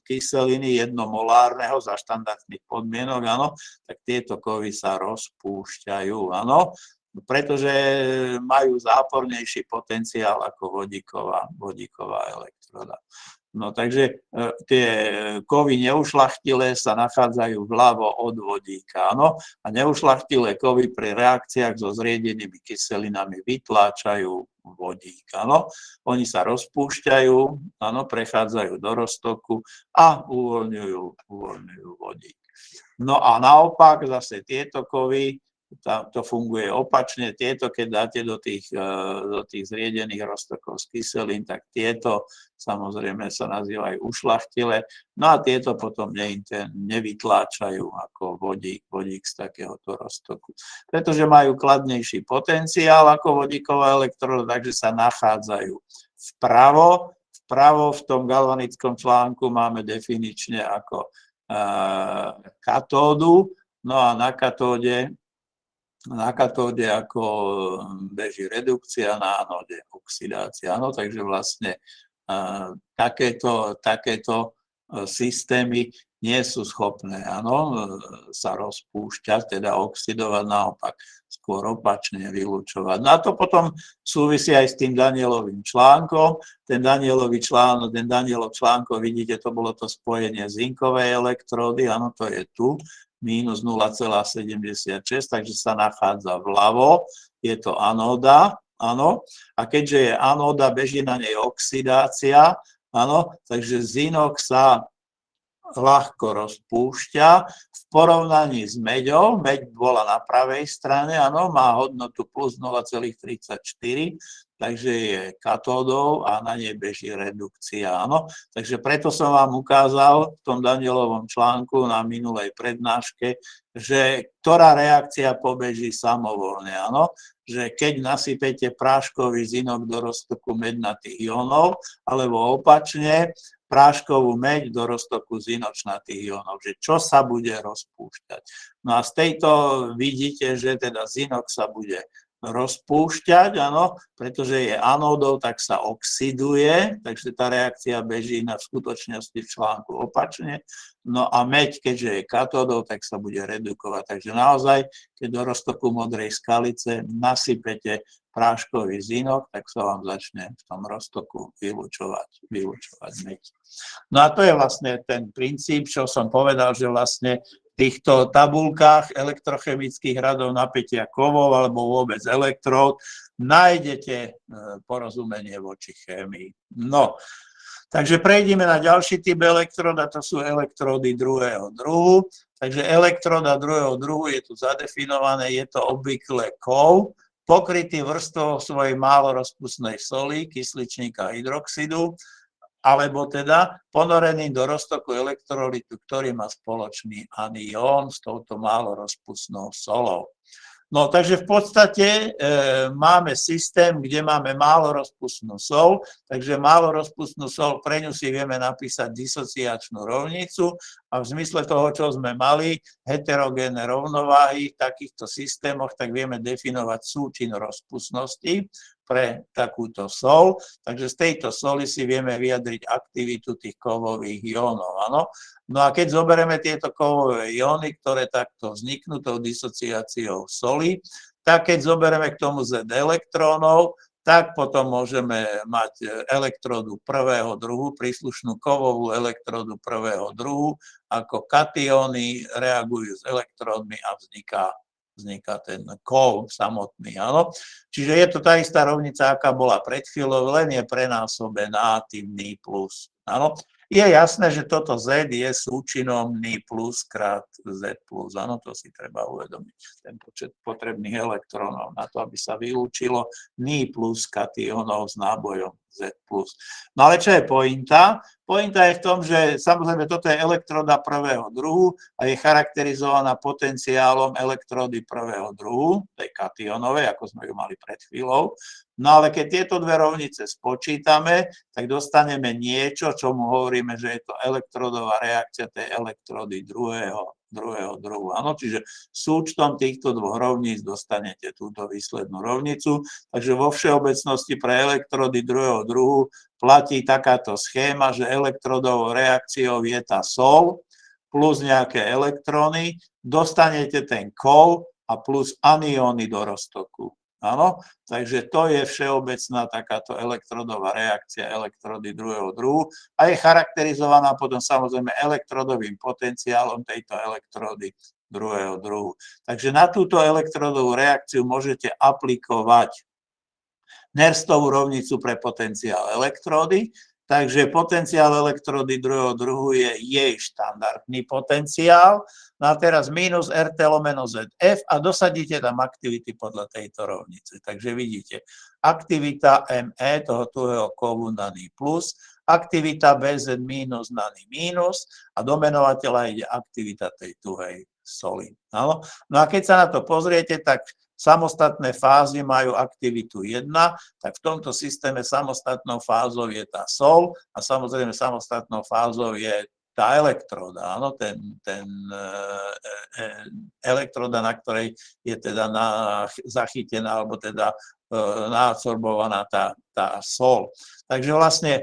kyseliny jednomolárneho za štandardných podmienok, áno, tak tieto kovy sa rozpúšťajú, áno, pretože majú zápornejší potenciál ako vodíková elektróda. No takže tie kovy neušľachtilé sa nachádzajú vľavo od vodíka, áno, a neušľachtilé kovy pri reakciách so zriedenými kyselinami vytláčajú vodík, áno. Oni sa rozpúšťajú, áno, prechádzajú do roztoku a uvoľňujú vodík. No a naopak zase tieto kovy, to funguje opačne, tieto keď dáte do tých zriedených roztokov z kyselín, tak tieto samozrejme sa nazývajú ušľachtilé, no a tieto potom nevytláčajú ako vodík z takéhoto roztoku. Pretože majú kladnejší potenciál ako vodíková elektróda, takže sa nachádzajú vpravo v tom galvanickom článku máme definične ako katódu, no a na katóde ako beží redukcia, na anóde oxidácia. No, takže vlastne takéto systémy nie sú schopné sa rozpúšťať, teda oxidovať, naopak skôr opačne vylúčovať. No a to potom súvisí aj s tým Danielovým článkom. Ten Danielov článko, vidíte, to bolo to spojenie zinkovej elektródy, áno, to je tu, minus 0,76, takže sa nachádza vľavo, je to anóda, áno, a keďže je anóda, beží na nej oxidácia, áno, takže zinok sa ľahko rozpúšťa v porovnaní s meďou. Meď bola na pravej strane, áno, má hodnotu plus 0,34, takže je katódou a na nej beží redukcia, áno. Takže preto som vám ukázal v tom Danielovom článku na minulej prednáške, že ktorá reakcia pobeží samovolne, áno. Že keď nasypete práškový zinok do roztoku mednatých jónov, alebo opačne, práškovú meď do roztoku zinočnatých jónov, že čo sa bude rozpúšťať. No a z tejto vidíte, že teda zinok sa bude rozpúšťať, áno, pretože je anódou, tak sa oxiduje, takže tá reakcia beží v skutočnosti v článku opačne. No a meď, keďže je katódou, tak sa bude redukovať. Takže naozaj, keď do roztoku modrej skalice nasypete práškový zinok, tak sa vám začne v tom roztoku vylučovať meď. No a to je vlastne ten princíp, čo som povedal, že vlastne v týchto tabuľkách elektrochemických radov napätia kovov alebo vôbec elektród nájdete porozumenie voči chémii. No, takže prejdeme na ďalší typ elektród a to sú elektródy druhého druhu. Takže elektróda druhého druhu je tu zadefinované, je to obvykle kov, pokrytý vrstvou svojej málo rozpustnej soli, kysličníka hydroxidu, alebo teda ponorený do roztoku elektrolytu, ktorý má spoločný anión s touto málo rozpustnou solou. No, takže v podstate máme systém, kde máme málo rozpustnú sol, takže málo rozpustnú sol, pre ňu si vieme napísať disociačnú rovnicu a v zmysle toho, čo sme mali, heterogénne rovnováhy v takýchto systémoch, tak vieme definovať súčin rozpustnosti pre takúto sol. Takže z tejto soli si vieme vyjadriť aktivitu tých kovových jónov, áno. No a keď zoberieme tieto kovové jóny, ktoré takto vzniknú tou disociáciou soli, tak keď zoberieme k tomu Z elektrónov, tak potom môžeme mať elektródu prvého druhu, príslušnú kovovú elektródu prvého druhu, ako katióny reagujú s elektródmi a vzniká ten kov samotný, áno. Čiže je to tá istá rovnica, aká bola pred chvíľou, len je prenásobená tým Ni plus, áno. Je jasné, že toto Z je súčinom Ni plus krát Z plus, áno, to si treba uvedomiť, ten počet potrebných elektrónov na to, aby sa vylúčilo Ni plus katiónov s nábojom Z plus. No ale čo je pointa? Pointa je v tom, že samozrejme toto je elektróda prvého druhu a je charakterizovaná potenciálom elektródy prvého druhu, tej katiónovej, ako sme ju mali pred chvíľou. No ale keď tieto dve rovnice spočítame, tak dostaneme niečo, čomu hovoríme, že je to elektródová reakcia tej elektródy druhého druhu. Áno, čiže súčtom týchto dvoch rovníc dostanete túto výslednú rovnicu. Takže vo všeobecnosti pre elektródy druhého druhu platí takáto schéma, že elektródovou reakciou je tá sol plus nejaké elektróny, dostanete ten kov a plus anióny do roztoku. Áno, takže to je všeobecná takáto elektrodová reakcia elektrody druhého druhu a je charakterizovaná potom samozrejme elektrodovým potenciálom tejto elektrody druhého druhu. Takže na túto elektrodovú reakciu môžete aplikovať Nerstovú rovnicu pre potenciál elektrody. Takže potenciál elektrody druhého druhu je jej štandardný potenciál. No a teraz minus RT lomeno ZF a dosadíte tam aktivity podľa tejto rovnice. Takže vidíte, aktivita ME toho tuhého kovu na Ni plus, aktivita BZ minus na Ni minus a do menovateľa ide aktivita tej tuhej soli. No a keď sa na to pozriete, tak samostatné fázy majú aktivitu 1, tak v tomto systéme samostatnou fázou je tá sol a samozrejme samostatnou fázou je tá elektróda, áno, elektróda, na ktorej je teda zachytená alebo teda naabsorbovaná tá sol. Takže vlastne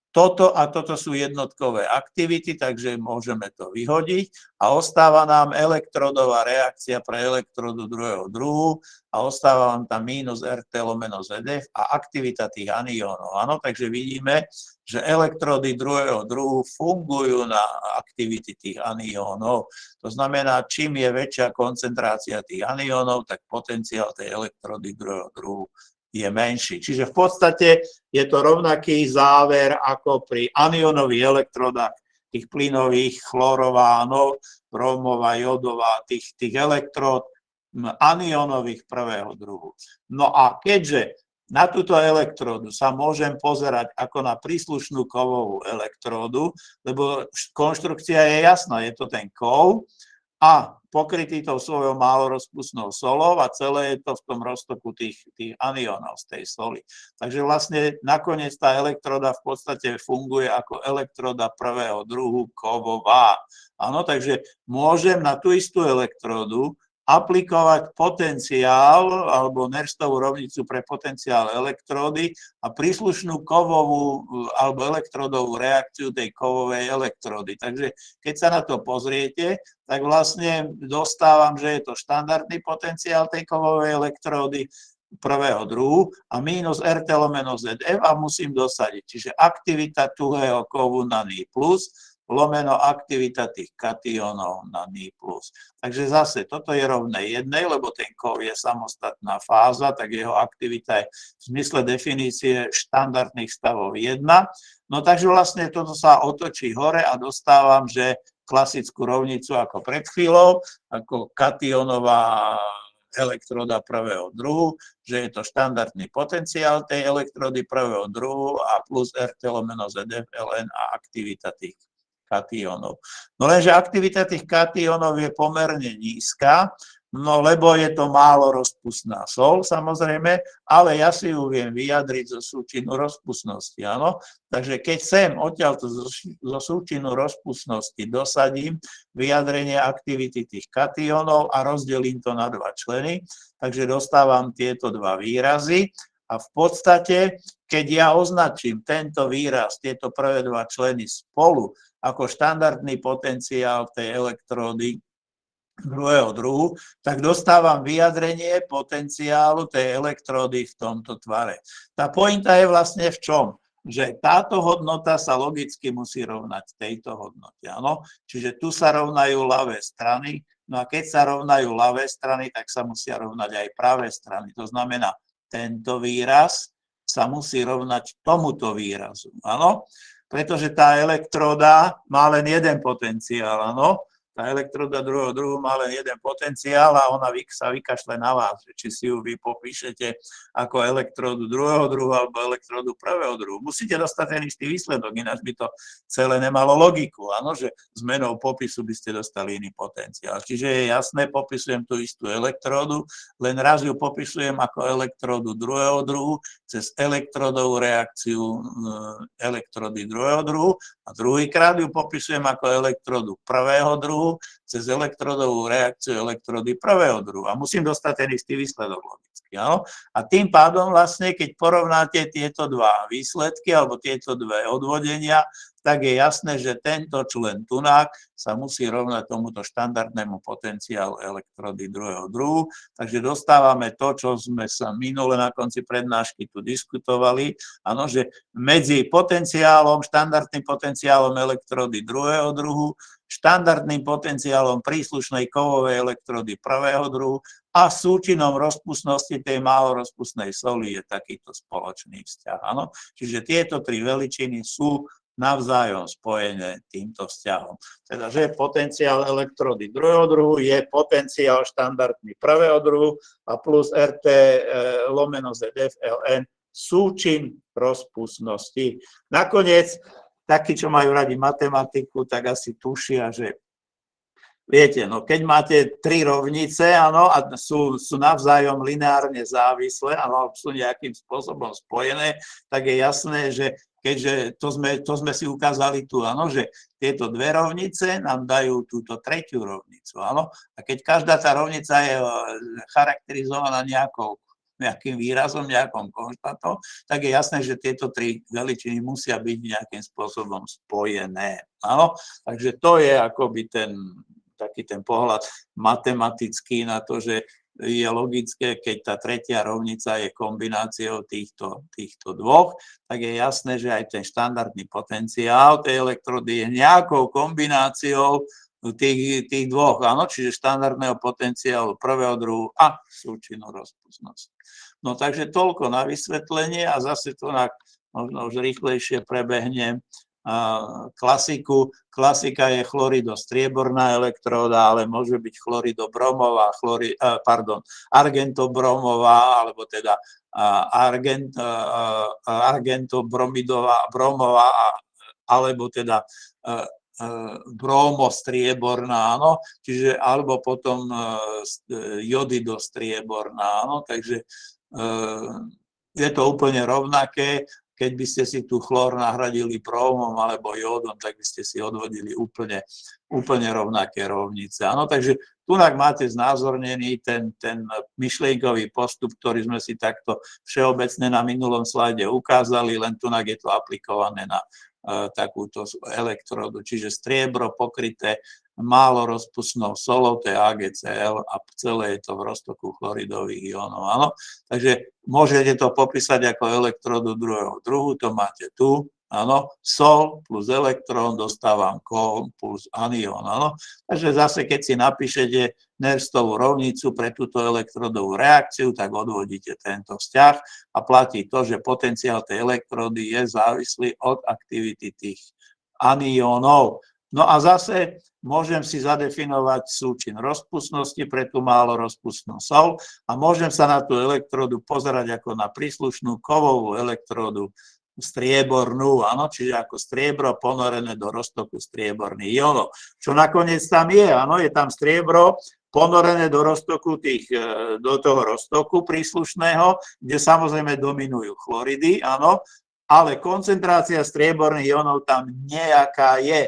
toto a toto sú jednotkové aktivity, takže môžeme to vyhodiť a ostáva nám elektrodová reakcia pre elektrodu druhého druhu a ostáva vám tam minus RT lomeno ZF a aktivita tých aniónov. Áno, takže vidíme, že elektrody druhého druhu fungujú na aktivity tých aniónov. To znamená, čím je väčšia koncentrácia tých aniónov, tak potenciál tej elektrody druhého druhu je menší. Čiže v podstate je to rovnaký záver ako pri aniónových elektrodách tých plynových chlorovánov, bromová, jodová, tých elektród anionových prvého druhu. No a keďže na túto elektródu sa môžem pozerať ako na príslušnú kovovú elektródu, lebo konštrukcia je jasná, je to ten kov a pokrytý tou svojou málorozpustnou solou a celé je to v tom roztoku tých aniónov z tej soli. Takže vlastne nakoniec tá elektróda v podstate funguje ako elektróda prvého druhu kovová. Áno, takže môžem na tú istú elektródu aplikovať potenciál alebo Nerstovú rovnicu pre potenciál elektródy a príslušnú kovovú alebo elektródovú reakciu tej kovovej elektródy. Takže keď sa na to pozriete, tak vlastne dostávam, že je to štandardný potenciál tej kovovej elektródy prvého druhu a mínus RT lomeno ZF a musím dosadiť. Čiže aktivita tuhého kovu na Ni plus lomeno aktivita tých kationov na Ni plus. Takže zase toto je rovné jednej, lebo ten kov je samostatná fáza, tak jeho aktivita je v zmysle definície štandardných stavov 1. No takže vlastne toto sa otočí hore a dostávam, že klasickú rovnicu ako pred chvíľou, ako kationová elektróda prvého druhu, že je to štandardný potenciál tej elektródy prvého druhu a plus RT lomeno ZF ln a aktivita tých kationov. No lenže aktivita tých kationov je pomerne nízka, no lebo je to málo rozpustná sol, samozrejme, ale ja si ju viem vyjadriť zo súčinu rozpustnosti, áno. Takže keď sem odtiaľto zo súčinu rozpustnosti dosadím vyjadrenie aktivity tých kationov a rozdelím to na dva členy, takže dostávam tieto dva výrazy a v podstate, keď ja označím tento výraz, tieto prvé dva členy spolu, ako štandardný potenciál tej elektródy druhého druhu, tak dostávam vyjadrenie potenciálu tej elektródy v tomto tvare. Tá pointa je vlastne v čom? Že táto hodnota sa logicky musí rovnať tejto hodnote. Áno? Čiže tu sa rovnajú ľavé strany, no a keď sa rovnajú ľavé strany, tak sa musia rovnať aj pravé strany. To znamená, tento výraz sa musí rovnať tomuto výrazu. Áno? Pretože tá elektróda má len jeden potenciál, áno. Tá elektróda druhého druhu má len jeden potenciál a ona sa vykašle na vás, či si ju vy popíšete ako elektródu druhého druhu alebo elektródu prvého druhu. Musíte dostať ten istý výsledok, ináč by to celé nemalo logiku, áno, že zmenou popisu by ste dostali iný potenciál. Čiže je jasné, popisujem tú istú elektródu, len raz ju popisujem ako elektródu druhého druhu cez elektródovú reakciu elektródy druhého druhu a druhýkrát ju popisujem ako elektródu prvého druhu cez elektródovú reakciu elektródy prvého druhu. A musím dostať ten istý výsledok logicky. Áno? A tým pádom vlastne, keď porovnáte tieto dva výsledky alebo tieto dve odvodenia, tak je jasné, že tento člen tunák sa musí rovnať tomuto štandardnému potenciálu elektródy druhého druhu. Takže dostávame to, čo sme sa minule na konci prednášky tu diskutovali, áno, že medzi potenciálom, štandardným potenciálom elektródy druhého druhu, štandardným potenciálom príslušnej kovovej elektrody prvého druhu a súčinom rozpustnosti tej málorozpustnej soli je takýto spoločný vzťah. Áno? Čiže tieto tri veličiny sú navzájom spojené týmto vzťahom. Teda, že potenciál elektrody druhého druhu je potenciál štandardný prvého druhu a plus RT lomeno ZF ln súčin rozpustnosti. Nakoniec, takí, čo majú radi matematiku, tak asi tušia, že viete, no keď máte tri rovnice, áno, a sú navzájom lineárne závislé, áno, sú nejakým spôsobom spojené, tak je jasné, že keďže to sme si ukázali tu, áno, že tieto dve rovnice nám dajú túto tretiu rovnicu, áno, a keď každá tá rovnica je charakterizovaná nejakým výrazom, nejakým konštatom, tak je jasné, že tieto tri veličiny musia byť nejakým spôsobom spojené. Áno? Takže to je akoby taký ten pohľad matematický na to, že je logické, keď tá tretia rovnica je kombináciou týchto dvoch, tak je jasné, že aj ten štandardný potenciál tej elektrody je nejakou kombináciou tých dvoch, áno, čiže štandardného potenciálu prvého druhu a súčinu rozpustnosti. No takže toľko na vysvetlenie a zase to možno už rýchlejšie prebehnem klasiku. Klasika je chloridostrieborná elektróda, ale môže byť chloridobromová, argentobromová, alebo teda argentobromidová, bromová, alebo teda bromostrieborná, áno, čiže alebo potom jodidostrieborná, áno, takže je to úplne rovnaké. Keď by ste si tu chlór nahradili bromom alebo jódom, tak by ste si odvodili úplne rovnaké rovnice. Áno, takže tunak máte znázornený ten myšlienkový postup, ktorý sme si takto všeobecne na minulom slajde ukázali, len tunak je to aplikované na takúto elektródu, čiže striebro pokryté málo rozpustnou solou, to je AgCl a celé je to v roztoku chloridových iónov. Áno? Takže môžete to popísať ako elektródu druhého druhu, to máte tu. Áno, sol plus elektrón, dostávam kol plus anión. Áno. Takže zase, keď si napíšete Nerstovú rovnicu pre túto elektrodovú reakciu, tak odvodíte tento vzťah a platí to, že potenciál tej elektródy je závislý od aktivity tých aniónov. No a zase môžem si zadefinovať súčin rozpustnosti pre tú málo rozpustnú sol a môžem sa na tú elektródu pozerať ako na príslušnú kovovú elektródu striebornú, áno, čiže ako striebro ponorené do roztoku strieborných iónov. Čo nakoniec tam je, áno, je tam striebro ponorené do roztoku do toho roztoku príslušného, kde samozrejme dominujú chloridy, áno, ale koncentrácia strieborných iónov tam nejaká je.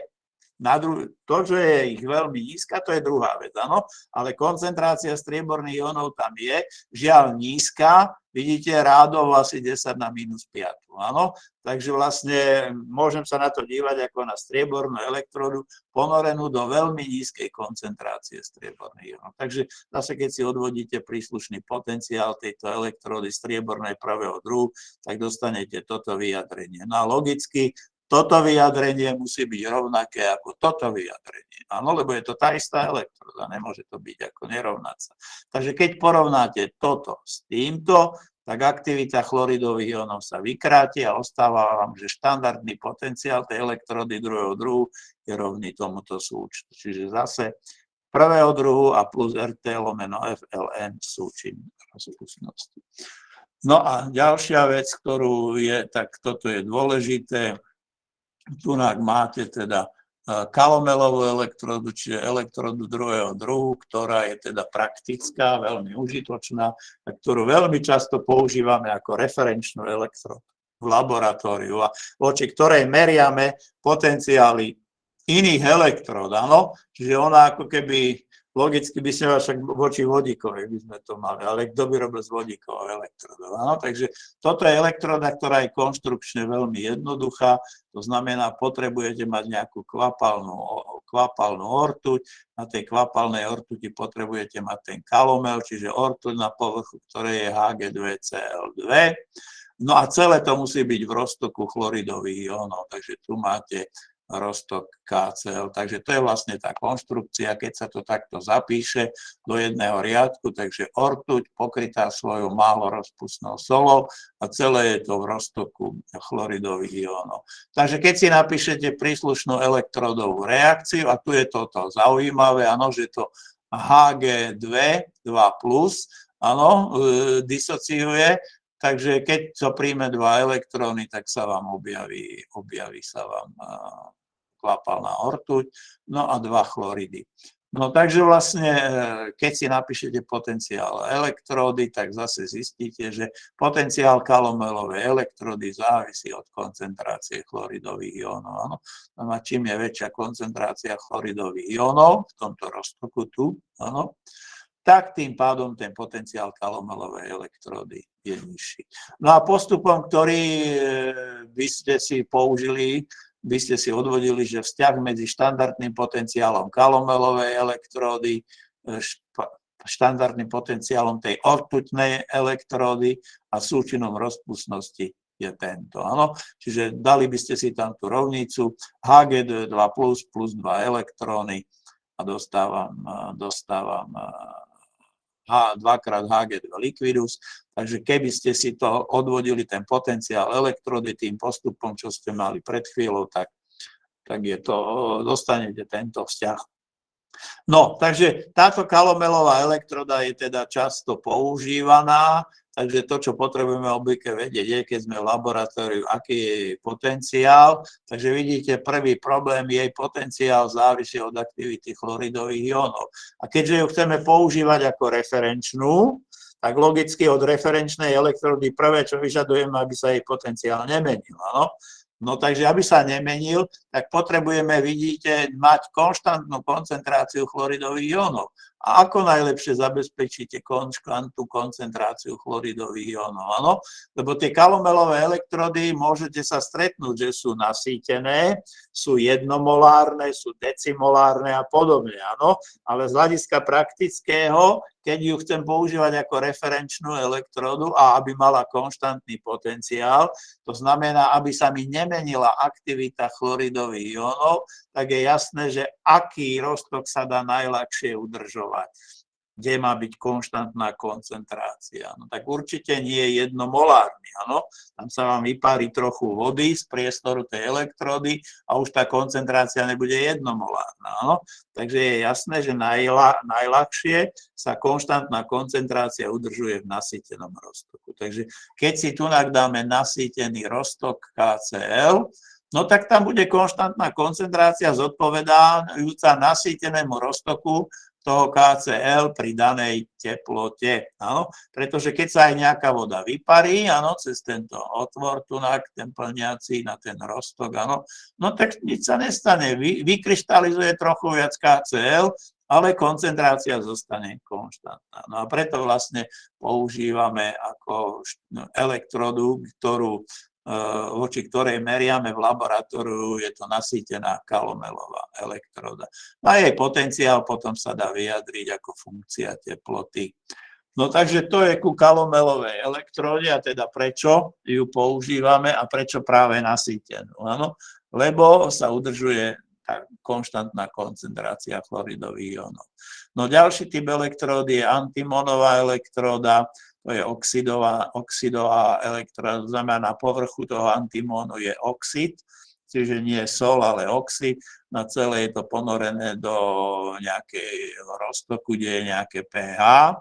To, že je ich veľmi nízka, to je druhá vec, áno, ale koncentrácia strieborných iónov tam je, žiaľ nízka, vidíte, rádovo asi 10 na minus 5, áno, takže vlastne môžem sa na to dívať ako na striebornú elektródu ponorenú do veľmi nízkej koncentrácie strieborných iónov. Takže zase, keď si odvodíte príslušný potenciál tejto elektródy striebornej prvého druhu, tak dostanete toto vyjadrenie. No a logicky toto vyjadrenie musí byť rovnaké ako toto vyjadrenie. Áno, lebo je to tá istá elektróda, nemôže to byť ako nerovnáca. Takže keď porovnáte toto s týmto, tak aktivita chloridových iónov sa vykráti a ostáva vám, že štandardný potenciál tej elektródy druhého druhu je rovný tomuto súčtu. Čiže zase prvého druhu a plus RT lomeno FLN súčin rozpustnosti. No a ďalšia vec, ktorú je, tak toto je dôležité. Tunak máte teda kalomelovú elektródu, čiže elektródu druhého druhu, ktorá je teda praktická, veľmi užitočná, ktorú veľmi často používame ako referenčnú elektródu v laboratóriu a voči ktorej meriame potenciály iných elektród, áno, čiže ona ako keby logicky by sme však voči vodíkovej by sme to mali, ale kto by robil s vodíkovou elektródou? Áno? Takže toto je elektróda, ktorá je konštrukčne veľmi jednoduchá, to znamená, potrebujete mať nejakú kvapalnú ortuť, na tej kvapalnej ortuti potrebujete mať ten kalomel, čiže ortuť na povrchu, ktorej je Hg2Cl2. No a celé to musí byť v roztoku chloridových iónov, takže tu máte roztok KCl. Takže to je vlastne tá konštrukcia, keď sa to takto zapíše do jedného riadku, takže ortuť pokrytá svojou málo rozpustnou solou a celé je to v roztoku chloridových iónov. Takže keď si napíšete príslušnú elektrodovú reakciu, a tu je toto zaujímavé, áno, že to Hg2, 2+, áno, disociuje, takže keď to príjme dva elektróny, tak sa vám objaví sa vám kvapalná ortuť, no a dva chloridy. No takže vlastne, keď si napíšete potenciál elektródy, tak zase zistíte, že potenciál kalomelovej elektródy závisí od koncentrácie chloridových iónov. Áno. No a čím je väčšia koncentrácia chloridových iónov v tomto roztoku tu, áno, tak tým pádom ten potenciál kalomelovej elektródy je nižší. No a postupom, ktorý by ste si použili, by ste si odvodili, že vzťah medzi štandardným potenciálom kalomelovej elektródy, štandardným potenciálom tej ortuťnej elektródy a súčinom rozpustnosti je tento. Áno? Čiže dali by ste si tam tú rovnicu Hg2 plus 2 elektróny a dostávam 2x Hg2 liquidus. Takže keby ste si to odvodili, ten potenciál elektródy tým postupom, čo ste mali pred chvíľou, tak tak dostanete tento vzťah. No, takže táto kalomelová elektroda je teda často používaná, takže to, čo potrebujeme obvykle vedieť, je, keď sme v laboratóriu, aký je jej potenciál. Takže vidíte, prvý problém, jej potenciál závisí od aktivity chloridových jónov. A keďže ju chceme používať ako referenčnú, tak logicky od referenčnej elektrody prvé, čo vyžadujeme, aby sa jej potenciál nemenil. Áno? No takže, aby sa nemenil, tak potrebujeme, vidíte, mať konštantnú koncentráciu chloridových jónov. A ako najlepšie zabezpečíte konštantnú koncentráciu chloridových jónov? Áno? Lebo tie kalomelové elektrody môžete sa stretnúť, že sú nasýtené, sú jednomolárne, sú decimolárne a podobne. Áno? Ale z hľadiska praktického, keď ju chcem používať ako referenčnú elektrodu a aby mala konštantný potenciál, to znamená, aby sa mi nemenila aktivita chloridových jónov, tak je jasné, že aký roztok sa dá najľahšie udržovať, kde má byť konštantná koncentrácia. No tak určite nie jednomolárny, áno. Tam sa vám vyparí trochu vody z priestoru tej elektrody a už tá koncentrácia nebude jednomolárna, áno. Takže je jasné, že najľahšie sa konštantná koncentrácia udržuje v nasýtenom roztoku. Takže keď si tu dáme nasýtený roztok KCl, no tak tam bude konštantná koncentrácia zodpovedajúca nasýtenému roztoku toho KCl pri danej teplote. Áno? Pretože keď sa aj nejaká voda vyparí, áno, cez tento otvor ten plniaci na ten roztok, áno, no tak nič sa nestane. Vykryštalizuje trochu viac KCl, ale koncentrácia zostane konštantná. No a preto vlastne používame ako elektrodu, voči ktorej meriame v laboratóriu, je to nasýtená kalomelová elektroda. A jej potenciál potom sa dá vyjadriť ako funkcia teploty. No takže to je ku kalomelovej elektróde a teda prečo ju používame a prečo práve nasýtenú. Áno? Lebo sa udržuje tá konštantná koncentrácia chloridových jónov. No ďalší typ elektródy je antimonová elektróda. To je oxidová elektroda, to znamená, na povrchu toho antimónu je oxid, čiže nie sol, ale oxid. Na celé je to ponorené do nejakého roztoku, kde je nejaké pH.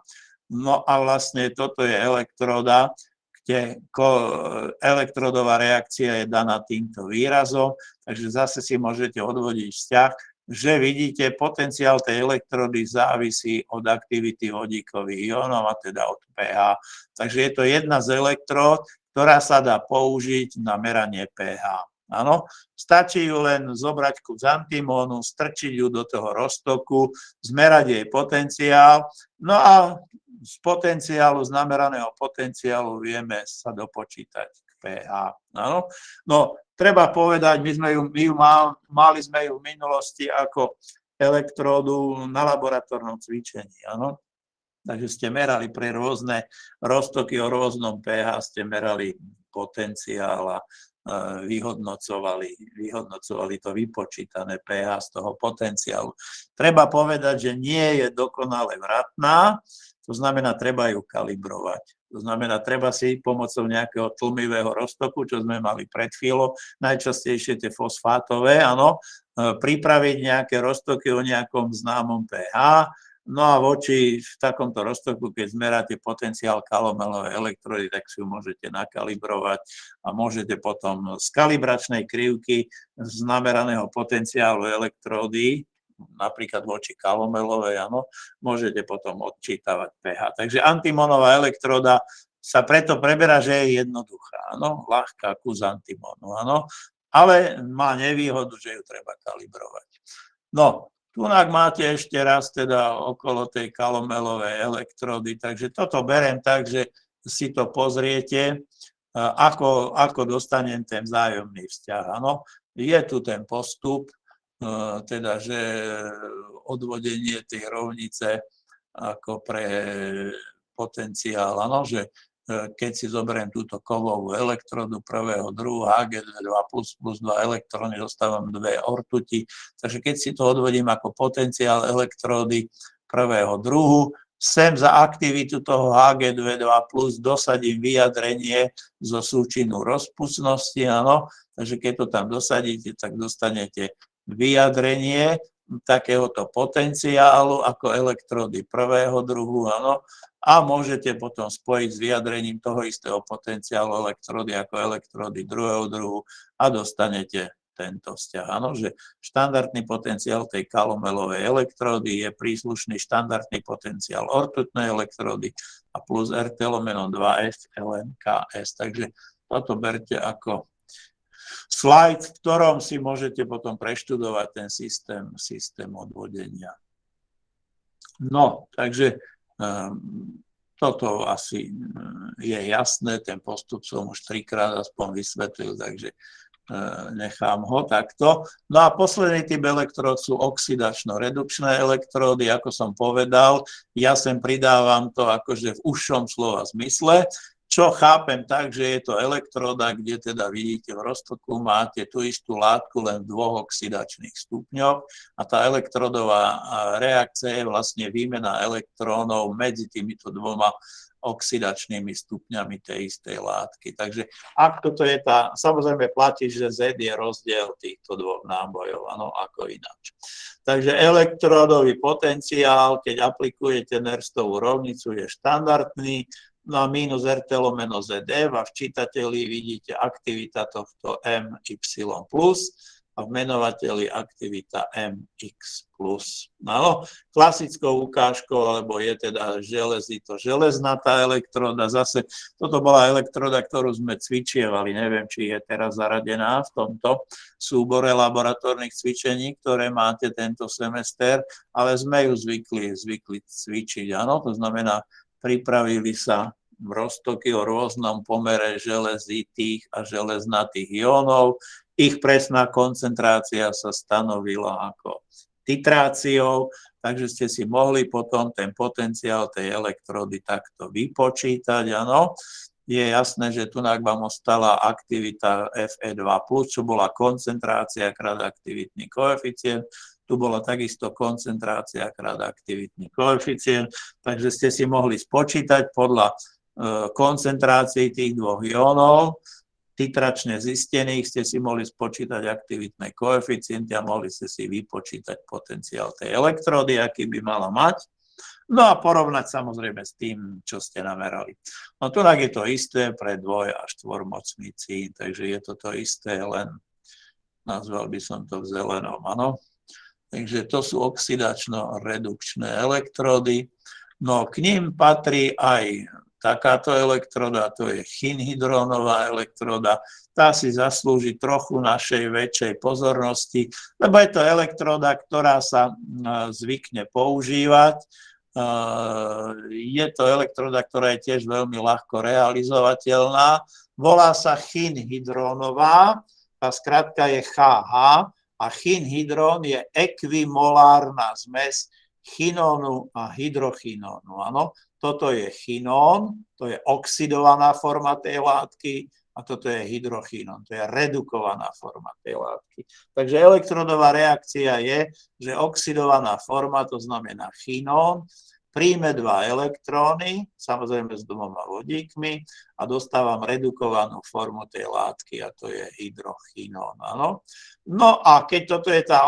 No a vlastne toto je elektroda, kde elektrodová reakcia je daná týmto výrazom, takže zase si môžete odvodiť vzťah, že vidíte, potenciál tej elektrody závisí od aktivity vodíkových jónov, a teda od pH. Takže je to jedna z elektród, ktorá sa dá použiť na meranie pH. Áno, stačí ju len zobrať kus antimónu, strčiť ju do toho roztoku, zmerať jej potenciál, no a z potenciálu, z nameraného potenciálu vieme sa dopočítať k pH. Áno, no treba povedať, mali sme ju v minulosti ako elektródu na laboratórnom cvičení, áno. Takže ste merali pre rôzne roztoky o rôznom pH, ste merali potenciál a vyhodnocovali to vypočítané pH z toho potenciálu. Treba povedať, že nie je dokonale vratná, to znamená, treba ju kalibrovať. To znamená, treba si pomocou nejakého tlmivého roztoku, čo sme mali pred chvíľou, najčastejšie tie fosfátové, áno, pripraviť nejaké roztoky o nejakom známom pH, no a voči v takomto roztoku, keď zmeráte potenciál kalomelovej elektrody, tak si ju môžete nakalibrovať a môžete potom z kalibračnej krivky z nameraného potenciálu elektrody, napríklad voči kalomelovej, áno, môžete potom odčítavať pH. Takže antimonová elektroda sa preto preberá, že je jednoduchá, áno, ľahká kus antimónu, áno, ale má nevýhodu, že ju treba kalibrovať. No, tu máte ešte raz teda okolo tej kalomelovej elektrody, takže toto beriem tak, že si to pozriete, ako dostanem ten vzájomný vzťah, áno. Je tu ten postup, teda, že odvodenie tej rovnice ako pre potenciál, áno, že keď si zoberiem túto kovovú elektrodu prvého druhu Hg2 plus 2 elektróny, dostávam 2 ortuti, takže keď si to odvodím ako potenciál elektródy prvého druhu, Sem za aktivitu toho Hg2 plus dosadím vyjadrenie zo súčinu rozpustnosti, áno, takže keď to tam dosadíte, tak dostanete vyjadrenie takéhoto potenciálu ako elektrody prvého druhu, áno, a môžete potom spojiť s vyjadrením toho istého potenciálu elektrody ako elektrody druhého druhu a dostanete tento vzťah. Áno, že štandardný potenciál tej kalomelovej elektródy je príslušný štandardný potenciál ortutnej elektrody a plus RT lomeno 2F ln KS. Takže toto berte ako slajd, v ktorom si môžete potom preštudovať ten systém odvodenia. No, takže toto asi je jasné, ten postup som už 3-krát aspoň vysvetlil, takže nechám ho takto. No a posledný typ elektród sú oxidačno-redukčné elektródy, ako som povedal. Ja sem pridávam to akože v užšom slova zmysle, čo chápem tak, že je to elektróda, kde teda vidíte v roztoku máte tú istú látku len v 2 oxidačných stupňoch a tá elektrodová reakcia je vlastne výmena elektrónov medzi týmito 2 oxidačnými stupňami tej istej látky. Takže ak toto je tá, samozrejme platí, že Z je rozdiel týchto 2 nábojov, áno, ako ináč. Takže elektródový potenciál, keď aplikujete Nerstovú rovnicu, je štandardný, no a minus RT lomeno ZF a v čítateli vidíte aktivita tohto MY plus a v menovateli aktivita MX plus. No, klasickou ukážkou, alebo je teda železnatá elektróda. Zase toto bola elektróda, ktorú sme cvičievali. Neviem, či je teraz zaradená v tomto súbore laboratórnych cvičení, ktoré máte tento semester, ale sme ju zvykli cvičiť. Áno, to znamená, pripravili sa v roztoky o rôznom pomere železitých a železnatých iónov. Ich presná koncentrácia sa stanovila ako titráciou, takže ste si mohli potom ten potenciál tej elektrody takto vypočítať. Áno. Je jasné, že tu vám ostala aktivita Fe2+, čo bola koncentrácia krát aktivitný koeficient. Tu bola takisto koncentrácia krát aktivitný koeficient, takže ste si mohli spočítať podľa koncentrácií tých 2 iónov, titračne zistených, ste si mohli spočítať aktivitné koeficienty a mohli ste si vypočítať potenciál tej elektródy, aký by mala mať. No a porovnať samozrejme s tým, čo ste namerali. No tu je to isté pre 2- a 4-mocnicí, takže je to isté, len nazval by som to v zelenom, áno. Takže to sú oxidačno-redukčné elektródy. No k ním patrí aj takáto elektróda, to je chinhydrónová elektróda. Tá si zaslúži trochu našej väčšej pozornosti, lebo je to elektróda, ktorá sa zvykne používať. Je to elektróda, ktorá je tiež veľmi ľahko realizovateľná. Volá sa chinhydrónová, tá skratka je HH a chinhydrón je ekvimolárna zmes chinónu a hydrochinónu. Áno. Toto je chinón, to je oxidovaná forma tej látky a toto je hydrochinón, to je redukovaná forma tej látky. Takže elektrodová reakcia je, že oxidovaná forma, to znamená chinón, príjme 2 elektróny, samozrejme s 2 vodíkmi a dostávam redukovanú formu tej látky a to je hydrochinón. Áno. No a keď toto je tá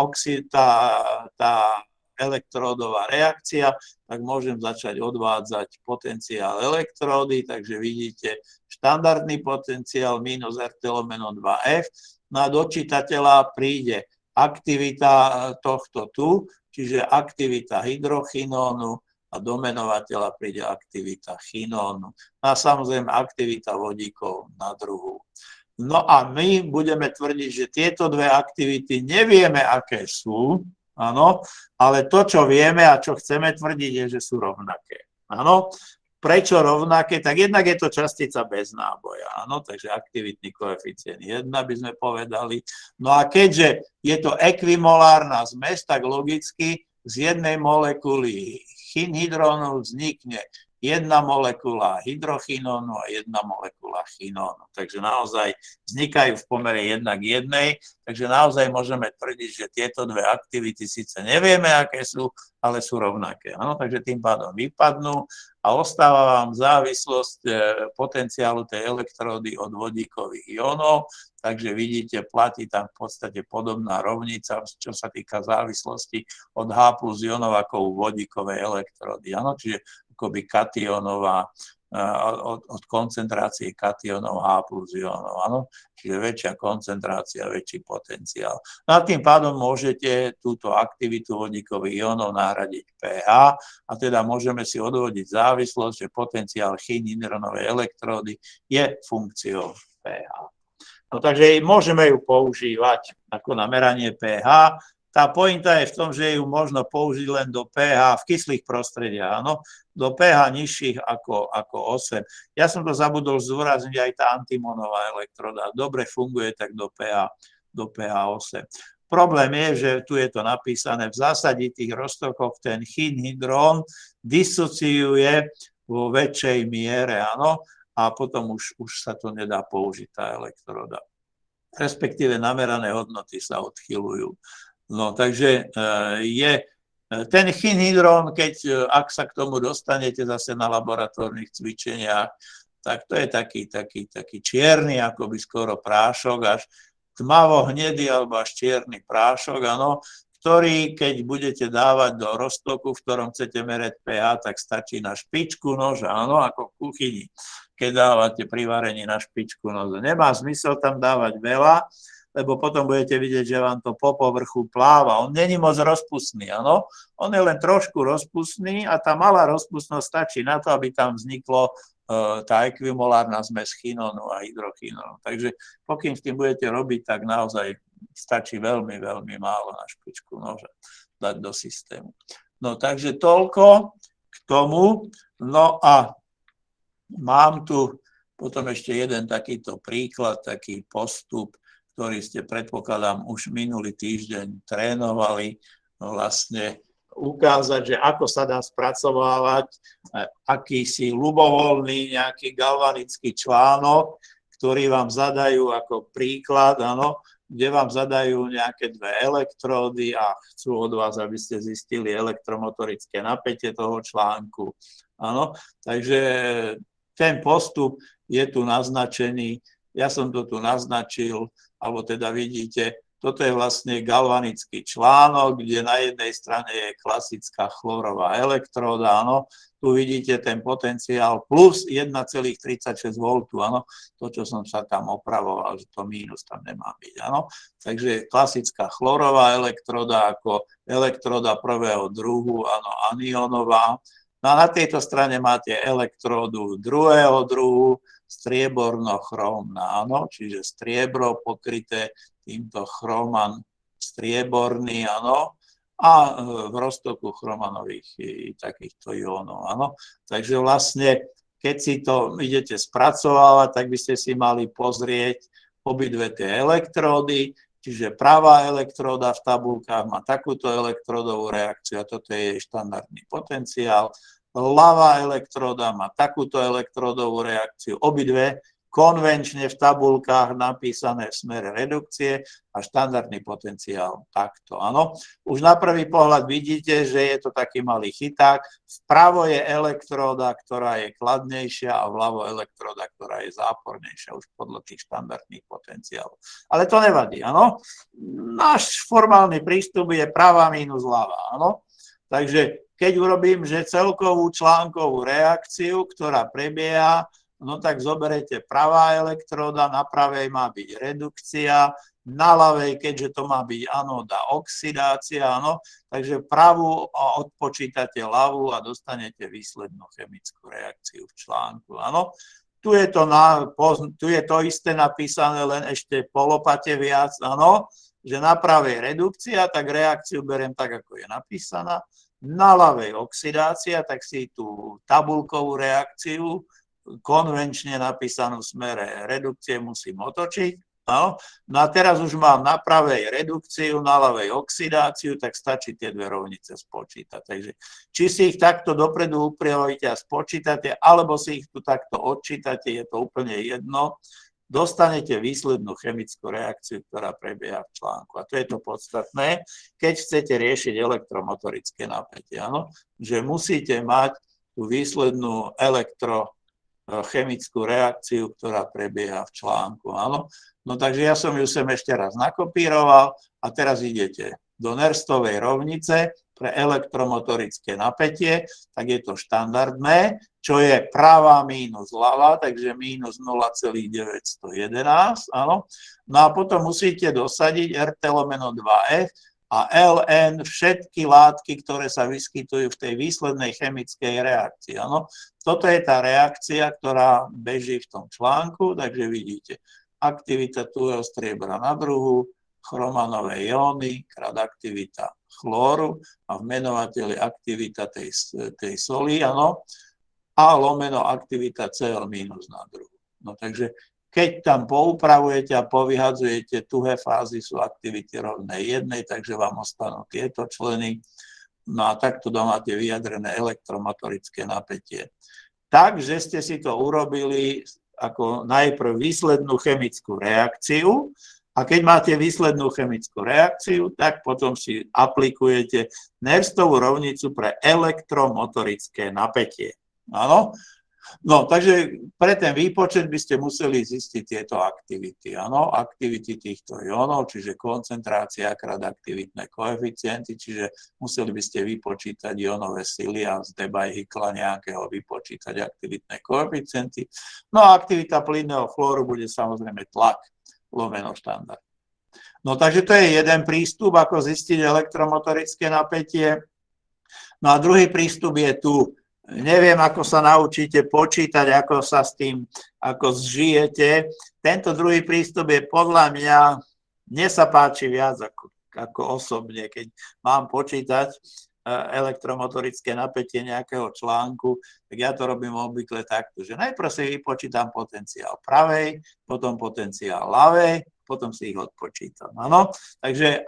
elektródová reakcia, tak môžem začať odvádzať potenciál elektródy, takže vidíte štandardný potenciál minus RT lomeno 2F. No a do čitateľa príde aktivita tohto tu, čiže aktivita hydrochinónu a do menovateľa príde aktivita chinónu. A samozrejme aktivita vodíkov na druhu. No a my budeme tvrdiť, že tieto 2 aktivity nevieme, aké sú, áno, ale to, čo vieme a čo chceme tvrdiť, je, že sú rovnaké. Áno. Prečo rovnaké? Tak jednak je to častica bez náboja, áno, takže aktivitný koeficient 1 by sme povedali. No a keďže je to ekvimolárna zmes, tak logicky z jednej molekuly chinhydrónu vznikne jedna molekula hydrochinónu a jedna molekula chinónu. Takže naozaj vznikajú v pomere 1:1, takže naozaj môžeme tvrdiť, že tieto dve aktivity síce nevieme, aké sú, ale sú rovnaké. Áno, takže tým pádom vypadnú a ostáva vám závislosť potenciálu tej elektródy od vodíkových iónov, takže vidíte, platí tam v podstate podobná rovnica, čo sa týka závislosti od H plus ionov ako u vodíkovej elektródy. Áno, čiže akoby kationová, od koncentrácie kationov H plus ionov, áno, čiže väčšia koncentrácia, väčší potenciál. No a tým pádom môžete túto aktivitu vodíkových ionov nahradiť pH a teda môžeme si odvodiť závislosť, že potenciál chinhydronovej elektródy je funkciou pH. No takže môžeme ju používať ako na meranie pH. Tá pointa je v tom, že ju možno použiť len do pH v kyslých prostrediach, áno, do pH nižších ako 8. Ja som to zabudol zdôrazniť, aj tá antimonová elektroda dobre funguje tak do pH 8. Problém je, že tu je to napísané, v zásaditých roztokoch ten chinhydrón disociuje vo väčšej miere, áno, a potom už sa to nedá použiť, tá elektroda. Respektíve namerané hodnoty sa odchyľujú. No, takže je ten chinhydrón, ak sa k tomu dostanete zase na laboratórnych cvičeniach, tak to je taký čierny, akoby skoro prášok, až tmavo hnedý alebo až čierny prášok, áno, ktorý, keď budete dávať do roztoku, v ktorom chcete merať pH, tak stačí na špičku noža, áno, ako v kuchyni, keď dávate pri varení na špičku noža. Nemá zmysel tam dávať veľa, lebo potom budete vidieť, že vám to po povrchu pláva. On není moc rozpustný, áno? On je len trošku rozpustný a tá malá rozpustnosť stačí na to, aby tam vzniklo tá ekvimolárna zmes chinónu a hydrochínónu. Takže pokým s tým budete robiť, tak naozaj stačí veľmi, veľmi málo na špičku noža dať do systému. No takže toľko k tomu. No a mám tu potom ešte jeden takýto príklad, taký postup, ktorý ste, predpokladám, už minulý týždeň trénovali, vlastne ukázať, že ako sa dá spracovávať akýsi ľubovoľný nejaký galvanický článok, ktorý vám zadajú ako príklad, áno, kde vám zadajú nejaké dve elektródy a chcú od vás, aby ste zistili elektromotorické napätie toho článku. Áno, takže ten postup je tu naznačený, ja som to tu naznačil, alebo teda vidíte, toto je vlastne galvanický článok, kde na jednej strane je klasická chlorová elektróda, áno, tu vidíte ten potenciál plus 1,36 V, áno, to, čo som sa tam opravoval, že to mínus tam nemá byť, áno. Takže klasická chlorová elektróda ako elektróda prvého druhu, áno, anionová. No a na tejto strane máte elektródu druhého druhu, strieborno-chromná, áno, čiže striebro pokryté týmto chroman strieborný, áno, a v roztoku chromanových takýchto iónov, áno. Takže vlastne, keď si to idete spracovávať, tak by ste si mali pozrieť obidve tie elektródy, čiže pravá elektróda v tabulkách má takúto elektródovú reakciu a toto je jej štandardný potenciál. Ľavá elektróda má takúto elektródovú reakciu, obidve konvenčne v tabulkách napísané v smere redukcie a štandardný potenciál takto, áno. Už na prvý pohľad vidíte, že je to taký malý chyták. Vpravo je elektróda, ktorá je kladnejšia a vľavo elektróda, ktorá je zápornejšia už podľa tých štandardných potenciálov. Ale to nevadí, áno. Náš formálny prístup je pravá mínus ľavá, áno. Takže keď urobím, že celkovú článkovú reakciu, ktorá prebieha, no tak zoberete pravá elektróda, na pravej má byť redukcia, na ľavej, keďže to má byť anóda, oxidácia, áno, takže pravú odpočítate ľavú a dostanete výslednú chemickú reakciu v článku, áno. Tu je to isté napísané, len ešte polopate viac, áno, že na pravej redukcia, tak reakciu beriem tak, ako je napísaná, na ľavej oxidácia, tak si tú tabulkovú reakciu konvenčne napísanú v smere redukcie musím otočiť No a teraz už mám na pravej redukciu, na ľavej oxidáciu, tak stačí tie dve rovnice spočítať. Takže či si ich takto dopredu upravíte a spočítate, alebo si ich tu takto odčítate, je to úplne jedno, dostanete výslednú chemickú reakciu, ktorá prebieha v článku. A to je to podstatné, keď chcete riešiť elektromotorické napätie. Áno? Že musíte mať tú výslednú elektrochemickú reakciu, ktorá prebieha v článku. Áno? No takže ja som ju sem ešte raz nakopíroval a teraz idete do Nerstovej rovnice pre elektromotorické napätie, tak je to štandardné, čo je pravá mínus ľavá, takže mínus 0,911, áno. No a potom musíte dosadiť RT lomeno 2F a LN všetky látky, ktoré sa vyskytujú v tej výslednej chemickej reakcii, áno. Toto je tá reakcia, ktorá beží v tom článku, takže vidíte. Aktivita tuhého striebra na druhu, chromanové jóny, krát aktivita chlóru a v menovateli aktivita tej soli, áno, a lomeno aktivita Cl- na druhu. No takže keď tam poupravujete a povyhadzujete, tuhé fázy sú aktivity rovné jednej, takže vám ostanú tieto členy. No a takto máte vyjadrené elektromotorické napätie. Takže ste si to urobili ako najprv výslednú chemickú reakciu a keď máte výslednú chemickú reakciu, tak potom si aplikujete Nerstovú rovnicu pre elektromotorické napätie. Áno? No, takže pre ten výpočet by ste museli zistiť tieto aktivity. Áno? Aktivity týchto jónov, čiže koncentrácia krát aktivitné koeficienty, čiže museli by ste vypočítať jónové sily a z Debye-Hickla nejakého vypočítať aktivitné koeficienty. No a aktivita plynného chlóru bude samozrejme tlak lomeno štandard. No takže to je jeden prístup, ako zistiť elektromotorické napätie. No a druhý prístup je tu. Neviem, ako sa naučíte počítať, ako sa s tým, ako zžijete. Tento druhý prístup je podľa mne sa páči viac ako osobne, keď mám počítať elektromotorické napätie nejakého článku, tak ja to robím obvykle takto, že najprv si vypočítam potenciál pravej, potom potenciál ľavej, potom si ich odpočítam. Áno? Takže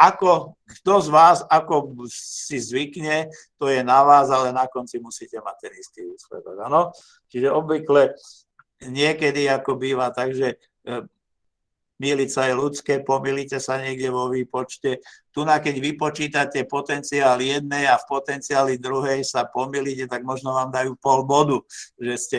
kto z vás, ako si zvykne, to je na vás, ale na konci musíte mať ten istý výsledok. Áno? Čiže obvykle niekedy ako býva tak, že myliť sa je ľudské, pomýlite sa niekde vo výpočte. Tu keď vypočítate potenciál jednej a v potenciáli druhej sa pomýlite, tak možno vám dajú pol bodu, že ste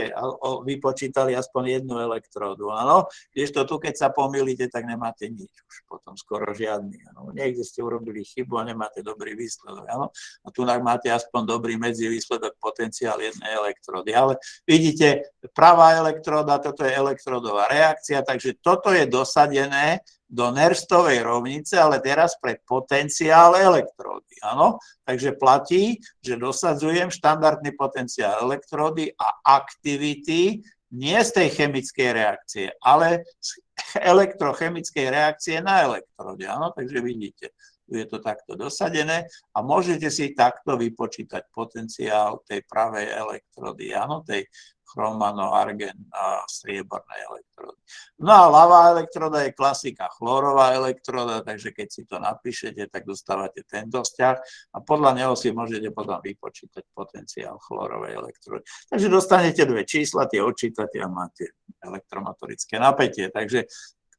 vypočítali aspoň jednu elektródu. Áno? Kdežto tu, keď sa pomýlite, tak nemáte nič už potom, skoro žiadny. Áno? Niekde ste urobili chybu a nemáte dobrý výsledok. Áno? A tu máte aspoň dobrý medzivýsledok, potenciál jednej elektródy. Ale vidíte, pravá elektróda, toto je elektródová reakcia, takže toto je dosadené do Nerstovej rovnice, ale teraz pre potenciál elektródy. Áno? Takže platí, že dosadzujem štandardný potenciál elektródy a aktivity nie z tej chemickej reakcie, ale z elektrochemickej reakcie na elektróde. Áno? Takže vidíte, tu je to takto dosadené a môžete si takto vypočítať potenciál tej pravej elektródy, áno, tej chromano-argen a striebornej elektródy. No a ľavá elektróda je klasika chlorová elektróda, takže keď si to napíšete, tak dostávate tento vzťah a podľa neho si môžete potom vypočítať potenciál chlorovej elektródy. Takže dostanete dve čísla, tie odčítate a máte elektromotorické napätie. Takže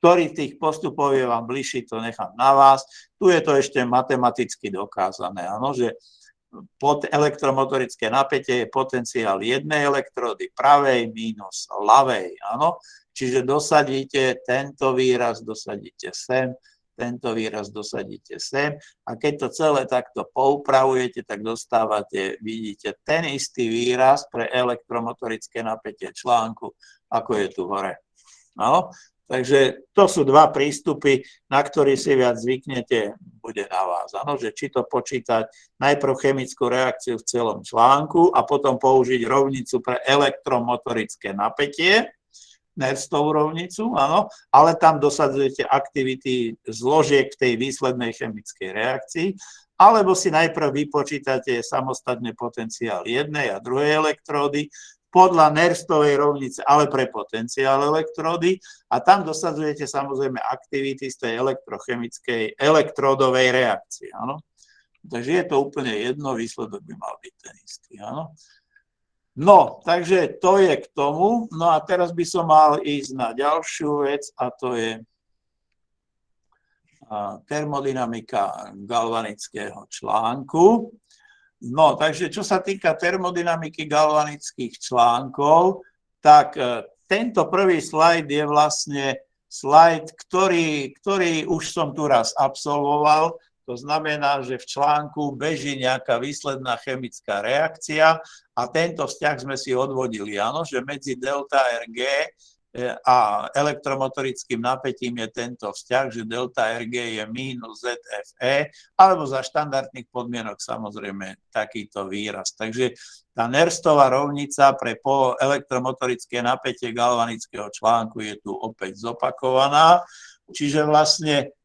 ktorý z tých postupov je vám bližší, to nechám na vás. Tu je to ešte matematicky dokázané, áno, že elektromotorické napätie je potenciál jednej elektródy pravej mínus ľavej, áno. Čiže dosadíte tento výraz, dosadíte sem, tento výraz dosadíte sem a keď to celé takto poupravujete, tak dostávate, vidíte, ten istý výraz pre elektromotorické napätie článku, ako je tu hore. Áno. Takže to sú dva prístupy, na ktorý si viac zvyknete, bude na vás. Áno, že či to počítať najprv chemickú reakciu v celom článku a potom použiť rovnicu pre elektromotorické napätie, Nerstovú rovnicu, áno, ale tam dosadzujete aktivity zložiek v tej výslednej chemickej reakcii, alebo si najprv vypočítate samostatne potenciál jednej a druhej elektródy, v podľa Nerstovej rovnice, ale pre potenciál elektródy a tam dosadzujete samozrejme aktivity z tej elektrochemickej elektródovej reakcie. Áno? Takže je to úplne jedno, výsledok by mal byť ten istý. Áno? No, takže to je k tomu. No a teraz by som mal ísť na ďalšiu vec a to je termodynamika galvanického článku. No, takže čo sa týka termodynamiky galvanických článkov, tak tento prvý slajd je vlastne slajd, ktorý už som tu raz absolvoval. To znamená, že v článku beží nejaká výsledná chemická reakcia a tento vzťah sme si odvodili, áno, že medzi delta RG a elektromotorickým napätím je tento vzťah, že delta RG je mínus ZFE, alebo za štandardných podmienok samozrejme takýto výraz. Takže tá Nerstová rovnica pre elektromotorické napätie galvanického článku je tu opäť zopakovaná. Čiže vlastne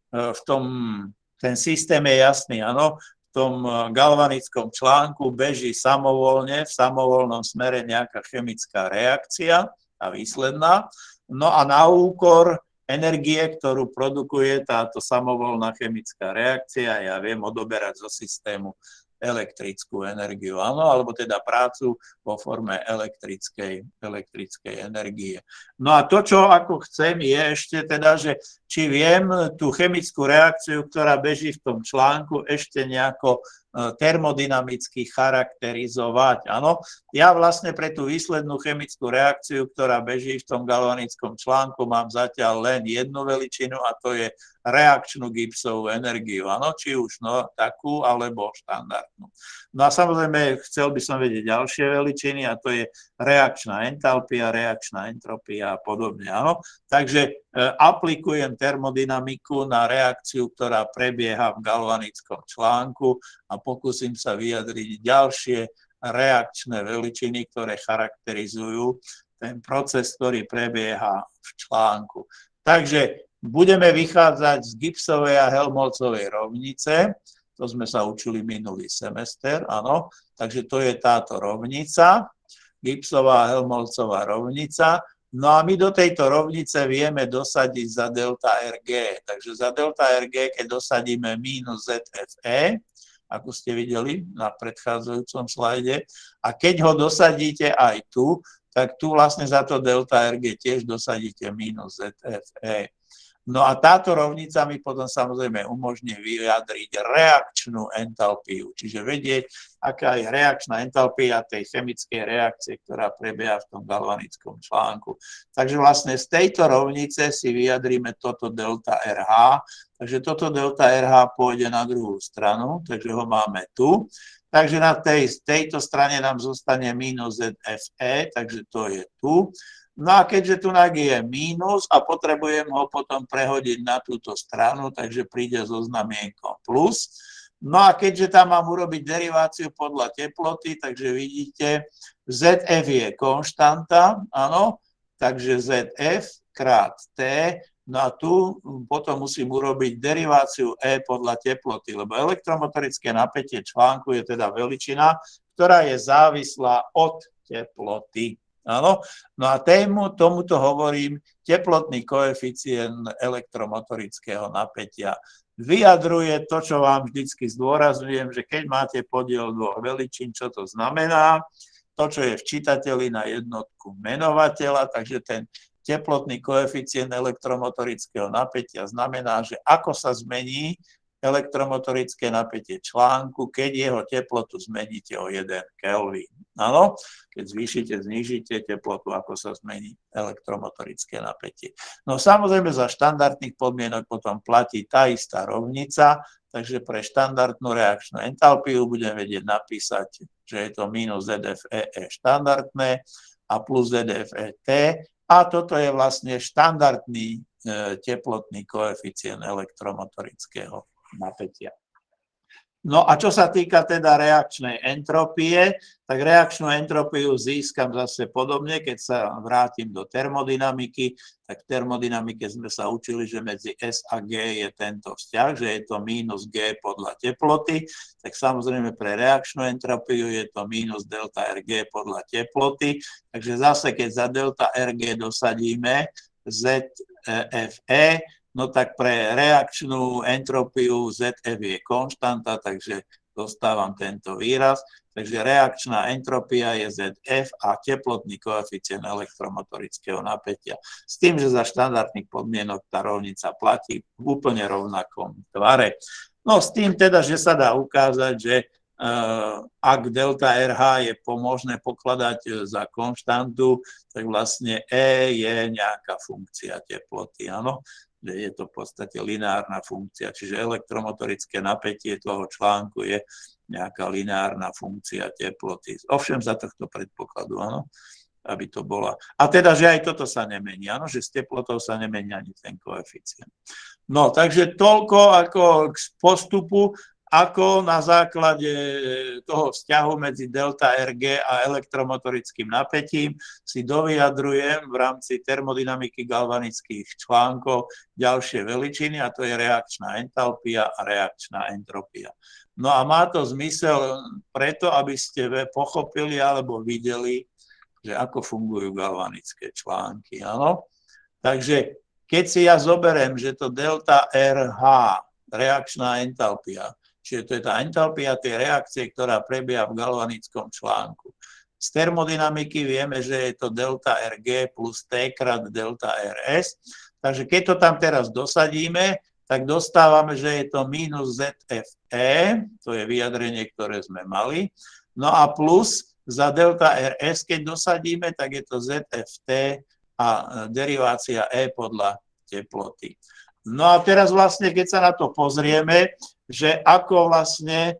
ten systém je jasný, áno. V tom galvanickom článku beží samovolne, v samovolnom smere nejaká chemická reakcia, a výsledná. No a na úkor energie, ktorú produkuje táto samovolná chemická reakcia, ja viem odoberať zo systému elektrickú energiu, áno, alebo teda prácu vo forme elektrickej energie. No a to, čo ako chcem, je ešte teda, že či viem tú chemickú reakciu, ktorá beží v tom článku, ešte nejako termodynamicky charakterizovať. Áno, ja vlastne pre tú výslednú chemickú reakciu, ktorá beží v tom galvanickom článku, mám zatiaľ len jednu veličinu a to je reakčnú Gibbsovú energiu. Áno, či už takú, alebo štandardnú. No a samozrejme chcel by som vedieť ďalšie veličiny a to je reakčná entalpia, reakčná entropia a podobne. Áno, takže aplikujem termodynamiku na reakciu, ktorá prebieha v galvanickom článku a pokúsim sa vyjadriť ďalšie reakčné veličiny, ktoré charakterizujú ten proces, ktorý prebieha v článku. Takže budeme vychádzať z Gibbsovej a Helmholtzovej rovnice, to sme sa učili minulý semester, áno, takže to je táto rovnica, Gibbsová a Helmholtzová rovnica. No a my do tejto rovnice vieme dosadiť za delta RG. Takže za delta RG, keď dosadíme mínus ZFE, ako ste videli na predchádzajúcom slajde, a keď ho dosadíte aj tu, tak tu vlastne za to delta RG tiež dosadíte mínus ZFE. No a táto rovnica mi potom samozrejme umožní vyjadriť reakčnú entalpiu, čiže vedieť, aká je reakčná entalpia tej chemickej reakcie, ktorá prebieha v tom galvanickom článku. Takže vlastne z tejto rovnice si vyjadríme toto delta RH, takže toto delta RH pôjde na druhú stranu, takže ho máme tu. Takže na tejto strane nám zostane mínus ZFE, takže to je tu. No a keďže tu je mínus a potrebujem ho potom prehodiť na túto stranu, takže príde so znamienkom plus. No a keďže tam mám urobiť deriváciu podľa teploty, takže vidíte, ZF je konštanta, áno, takže ZF krát T, no a tu potom musím urobiť deriváciu E podľa teploty, lebo elektromotorické napätie článku je teda veličina, ktorá je závislá od teploty. Áno, no a tomuto hovorím teplotný koeficient elektromotorického napätia. Vyjadruje to, čo vám vždycky zdôrazňujem, že keď máte podiel dvoch veličín, čo to znamená, to, čo je v čítateli na jednotku menovateľa, takže ten teplotný koeficient elektromotorického napätia znamená, že ako sa zmení elektromotorické napätie článku, keď jeho teplotu zmeníte o 1 Kelvin. Áno, keď zvýšite, znížite teplotu, ako sa zmení elektromotorické napätie. No samozrejme za štandardných podmienok potom platí tá istá rovnica, takže pre štandardnú reakčnú entalpiu budem vedieť napísať, že je to minus ZFE štandardné a plus ZFE T a toto je vlastne štandardný teplotný koeficient elektromotorického napätia. No a čo sa týka teda reakčnej entropie, tak reakčnú entropiu získam zase podobne, keď sa vrátim do termodynamiky, tak v termodynamike sme sa učili, že medzi S a G je tento vzťah, že je to minus G podľa teploty, tak samozrejme pre reakčnú entropiu je to minus delta RG podľa teploty, takže zase keď za delta RG dosadíme ZFE, no tak pre reakčnú entropiu ZF je konštanta, takže dostávam tento výraz. Takže reakčná entropia je ZF a teplotný koeficient elektromotorického napätia. S tým, že za štandardných podmienok tá rovnica platí v úplne rovnakom tvare. No s tým teda, že sa dá ukázať, že ak delta RH je možné pokladať za konštantu, tak vlastne E je nejaká funkcia teploty, áno, že je to v podstate lineárna funkcia, čiže elektromotorické napätie toho článku je nejaká lineárna funkcia teploty. Ovšem za tohto predpokladu, áno, aby to bola. A teda, že aj toto sa nemení, áno, že s teplotou sa nemení ani ten koeficient. No, takže toľko ako k postupu, ako na základe toho vzťahu medzi delta RG a elektromotorickým napätím si dovyjadrujem v rámci termodynamiky galvanických článkov ďalšie veličiny, a to je reakčná entalpia a reakčná entropia. No a má to zmysel preto, aby ste pochopili alebo videli, že ako fungujú galvanické články. Áno? Takže keď si ja zoberiem, že to delta RH, reakčná entalpia, čiže to je tá entalpia tej reakcie, ktorá prebieha v galvanickom článku. Z termodynamiky vieme, že je to delta RG plus T krát delta RS. Takže keď to tam teraz dosadíme, tak dostávame, že je to minus ZFE, to je vyjadrenie, ktoré sme mali. No a plus za delta RS, keď dosadíme, tak je to ZFT a derivácia E podľa teploty. No a teraz vlastne, keď sa na to pozrieme, že ako vlastne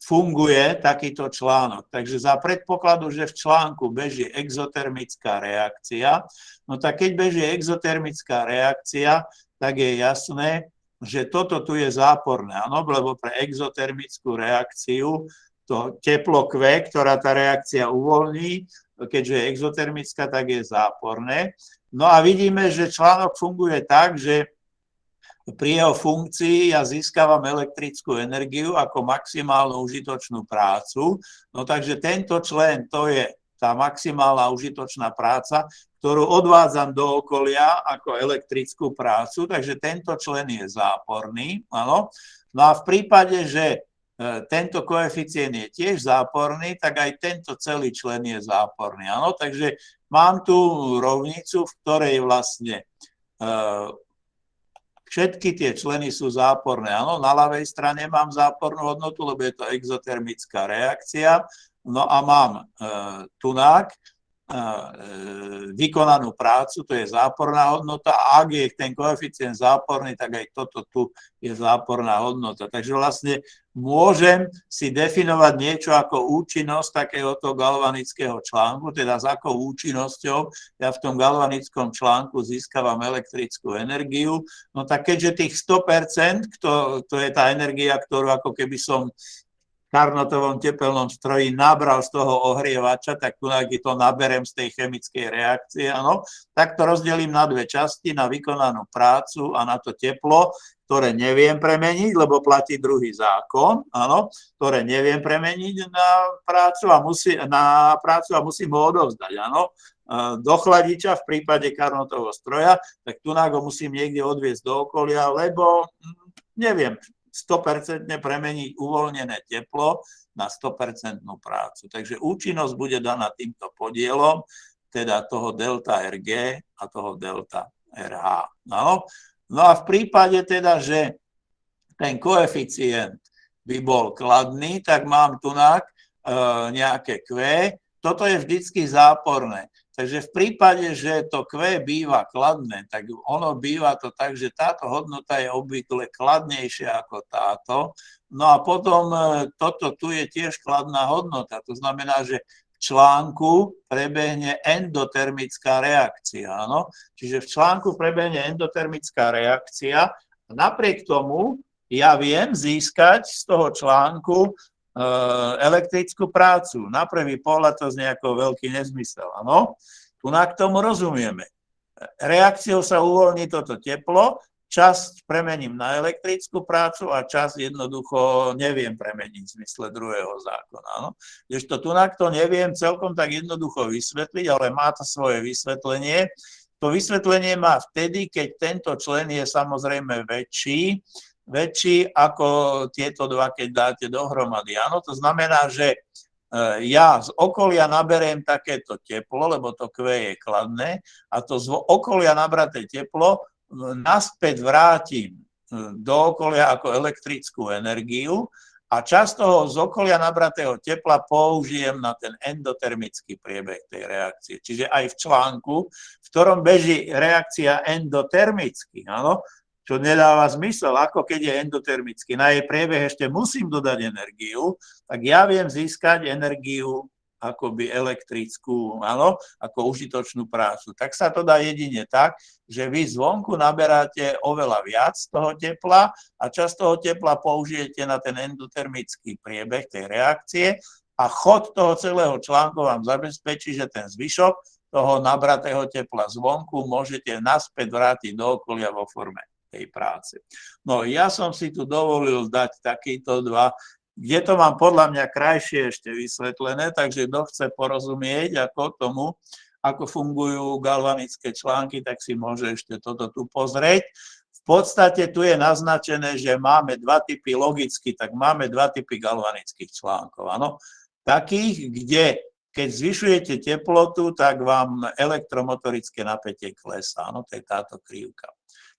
funguje takýto článok. Takže za predpokladu, že v článku beží exotermická reakcia, no tak keď beží exotermická reakcia, tak je jasné, že toto tu je záporné. Áno, lebo pre exotermickú reakciu to teplo Q, ktorá tá reakcia uvoľní, keďže je exotermická, tak je záporné. No a vidíme, že článok funguje tak, že pri jeho funkcii ja získavam elektrickú energiu ako maximálnu užitočnú prácu. No takže tento člen, to je tá maximálna užitočná práca, ktorú odvádzam do okolia ako elektrickú prácu, takže tento člen je záporný. Áno. No a v prípade, že tento koeficient je tiež záporný, tak aj tento celý člen je záporný. Áno. Takže mám tu rovnicu, v ktorej vlastne všetky tie členy sú záporné. Áno, na ľavej strane mám zápornú hodnotu, lebo je to exotermická reakcia. No a mám tunák, vykonanú prácu, to je záporná hodnota. A ak je ten koeficient záporný, tak aj toto tu je záporná hodnota. Takže vlastne môžem si definovať niečo ako účinnosť takéhoto galvanického článku, teda s akou účinnosťou ja v tom galvanickom článku získavam elektrickú energiu. No tak keďže tých 100%, to je tá energia, ktorú ako keby som Carnotovom tepelnom stroji nabral z toho ohrievača, tak tu to naberem z tej chemickej reakcie, áno, tak to rozdelím na dve časti, na vykonanú prácu a na to teplo, ktoré neviem premeniť, lebo platí druhý zákon, áno, ktoré neviem premeniť na prácu a musím ho odovzdať, áno, do chladiča v prípade Carnotovho stroja, tak tu ho musím niekde odviesť do okolia, lebo neviem 100% premeniť uvoľnené teplo na 100% prácu. Takže účinnosť bude daná týmto podielom, teda toho delta RG a toho delta RH. No a v prípade teda, že ten koeficient by bol kladný, tak mám tu nejaké Q. Toto je vždycky záporné. Takže v prípade, že to Q býva kladné, tak ono býva to tak, že táto hodnota je obvykle kladnejšia ako táto. No a potom toto tu je tiež kladná hodnota. To znamená, že v článku prebehne endotermická reakcia. Áno? Čiže v článku prebehne endotermická reakcia a napriek tomu ja viem získať z toho článku elektrickú prácu. Na prvý pohľad to znie ako veľký nezmysel, áno? Tu k tomu rozumieme. Reakciou sa uvoľní toto teplo, časť premením na elektrickú prácu a časť jednoducho neviem premeniť v zmysle druhého zákona. No? Kdežto to neviem celkom tak jednoducho vysvetliť, ale má to svoje vysvetlenie. To vysvetlenie má vtedy, keď tento člen je samozrejme väčší ako tieto dva, keď dáte dohromady. Áno, to znamená, že ja z okolia naberiem takéto teplo, lebo to Q je kladné, a to z okolia nabraté teplo naspäť vrátim do okolia ako elektrickú energiu a časť toho z okolia nabratého tepla použijem na ten endotermický priebeh tej reakcie. Čiže aj v článku, v ktorom beží reakcia endotermicky, áno, čo nedáva zmysel, ako keď je endotermicky. Na jej priebeh ešte musím dodať energiu, tak ja viem získať energiu akoby elektrickú, áno, ako užitočnú prácu. Tak sa to dá jedine tak, že vy zvonku naberáte oveľa viac toho tepla a časť toho tepla použijete na ten endotermický priebeh tej reakcie a chod toho celého článku vám zabezpečí, že ten zvyšok toho nabratého tepla zvonku môžete naspäť vrátiť do okolia vo forme tej práce. No ja som si tu dovolil dať takýto dva, kde to mám podľa mňa krajšie ešte vysvetlené, takže kto chce porozumieť ako tomu, ako fungujú galvanické články, tak si môže ešte toto tu pozrieť. V podstate tu je naznačené, že máme dva typy logicky, tak máme dva typy galvanických článkov. Áno? Takých, kde keď zvyšujete teplotu, tak vám elektromotorické napätie klesá. Áno, to je táto krivka.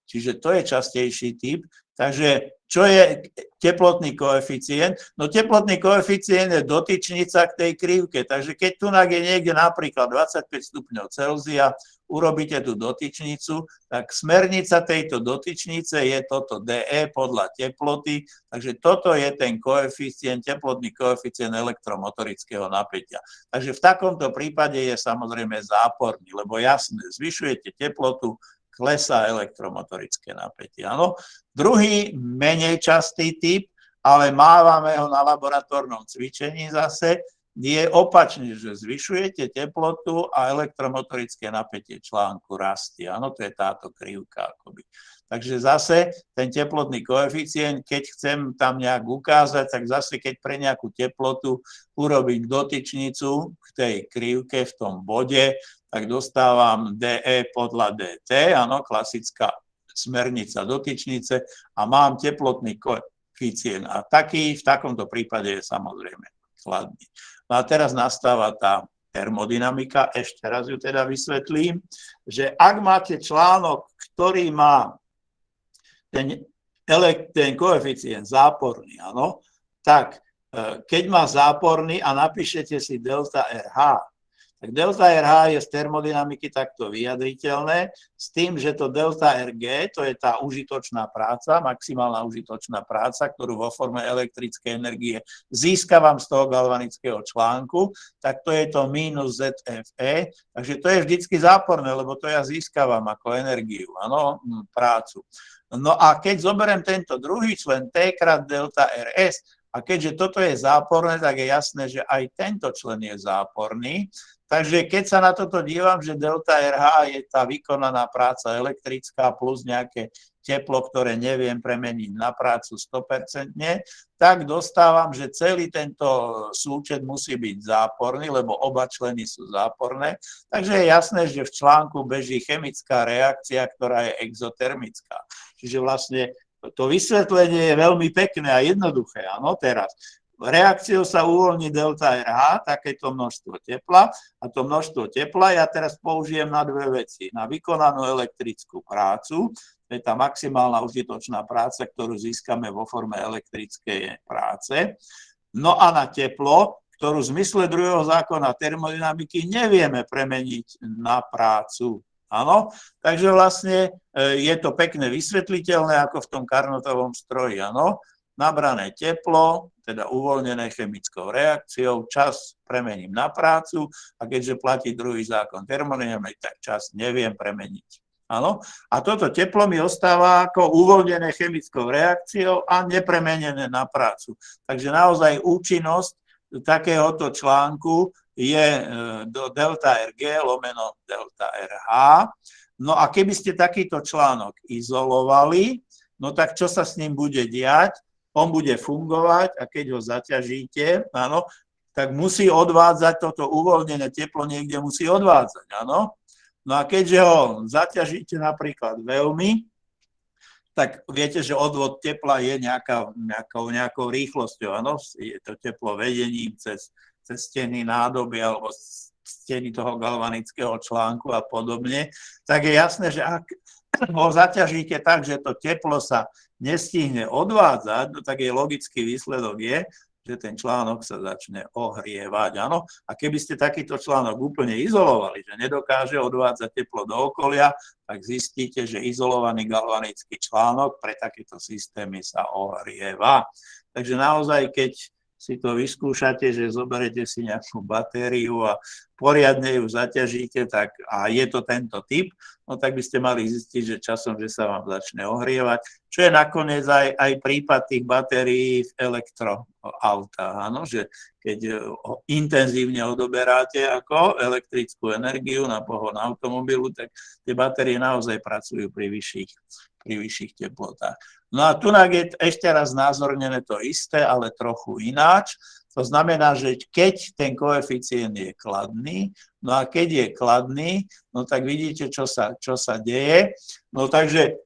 Čiže to je častejší typ. Takže čo je teplotný koeficient? No teplotný koeficient je dotyčnica k tej krivke. Takže keď tu je niekde napríklad 25 stupňov Celzia, urobíte tú dotyčnicu, tak smernica tejto dotyčnice je toto DE podľa teploty. Takže toto je ten koeficient, teplotný koeficient elektromotorického napätia. Takže v takomto prípade je samozrejme záporný, lebo jasne, zvyšujete teplotu, klesá elektromotorické napätie. Áno. Druhý, menej častý typ, ale mávame ho na laboratórnom cvičení zase, je opačne, že zvyšujete teplotu a elektromotorické napätie článku rastie. Áno, to je táto krivka akoby. Takže zase ten teplotný koeficient, keď chcem tam nejak ukázať, tak zase keď pre nejakú teplotu urobím dotyčnicu k tej krivke v tom bode, tak dostávam DE podľa DT, áno, klasická smernica dotyčnice a mám teplotný koeficient. A taký v takomto prípade je samozrejme chladný. No a teraz nastáva tá termodynamika, ešte raz ju teda vysvetlím, že ak máte článok, ktorý má ten koeficient záporný, áno, tak keď má záporný a napíšete si delta RH, tak delta RH je z termodynamiky takto vyjadriteľné s tým, že to delta RG, to je tá užitočná práca, maximálna užitočná práca, ktorú vo forme elektrickej energie získavam z toho galvanického článku, tak to je to minus ZFE, takže to je vždycky záporné, lebo to ja získavam ako energiu, áno, prácu. No a keď zoberiem tento druhý člen T krát delta RS, a keďže toto je záporné, tak je jasné, že aj tento člen je záporný. Takže keď sa na toto dívam, že delta RH je tá vykonaná práca elektrická plus nejaké teplo, ktoré neviem premeniť na prácu 100%, tak dostávam, že celý tento súčet musí byť záporný, lebo oba členy sú záporné. Takže je jasné, že v článku beží chemická reakcia, ktorá je exotermická. Čiže vlastne to vysvetlenie je veľmi pekné a jednoduché. Áno, teraz. Reakciou sa uvoľní delta RH, takéto množstvo tepla, a to množstvo tepla ja teraz použijem na dve veci. Na vykonanú elektrickú prácu, to je tá maximálna užitočná práca, ktorú získame vo forme elektrickej práce, no a na teplo, ktorú v zmysle druhého zákona termodynamiky nevieme premeniť na prácu. Áno, takže vlastne je to pekne vysvetliteľné ako v tom Carnotovom stroji, áno. Nabrané teplo, teda uvoľnené chemickou reakciou, čas premením na prácu a keďže platí druhý zákon termodynamiky, tak čas neviem premeniť Áno? A toto teplo mi ostáva ako uvoľnené chemickou reakciou a nepremenené na prácu. Takže naozaj účinnosť takéhoto článku je do delta RG lomeno delta RH. No a keby ste takýto článok izolovali, no tak čo sa s ním bude diať? On bude fungovať a keď ho zaťažíte, áno, tak musí odvádzať toto uvoľnené teplo, niekde musí odvádzať, áno. No a keďže ho zaťažíte napríklad veľmi, tak viete, že odvod tepla je nejakou rýchlosťou, áno. Je to teplo vedením cez steny nádoby alebo steny toho galvanického článku a podobne. Tak je jasné, že ak ho zaťažíte tak, že to teplo sa nestihne odvádzať, tak je logický výsledok je, že ten článok sa začne ohrievať. Áno? A keby ste takýto článok úplne izolovali, že nedokáže odvádzať teplo do okolia, tak zistíte, že izolovaný galvanický článok pre takéto systémy sa ohrieva. Takže naozaj, keď si to vyskúšate, že zoberete si nejakú batériu a poriadne ju zaťažíte, tak, a je to tento typ, no tak by ste mali zistiť, že časom, že sa vám začne ohrievať, čo je nakoniec aj prípad tých batérií v elektroautách, áno, že keď intenzívne odoberáte ako elektrickú energiu na pohon automobilu, tak tie batérie naozaj pracujú pri vyšších teplotách. No a tu je ešte raz znázornené to isté, ale trochu ináč. To znamená, že keď ten koeficient je kladný, no a keď je kladný, no tak vidíte, čo sa deje. No takže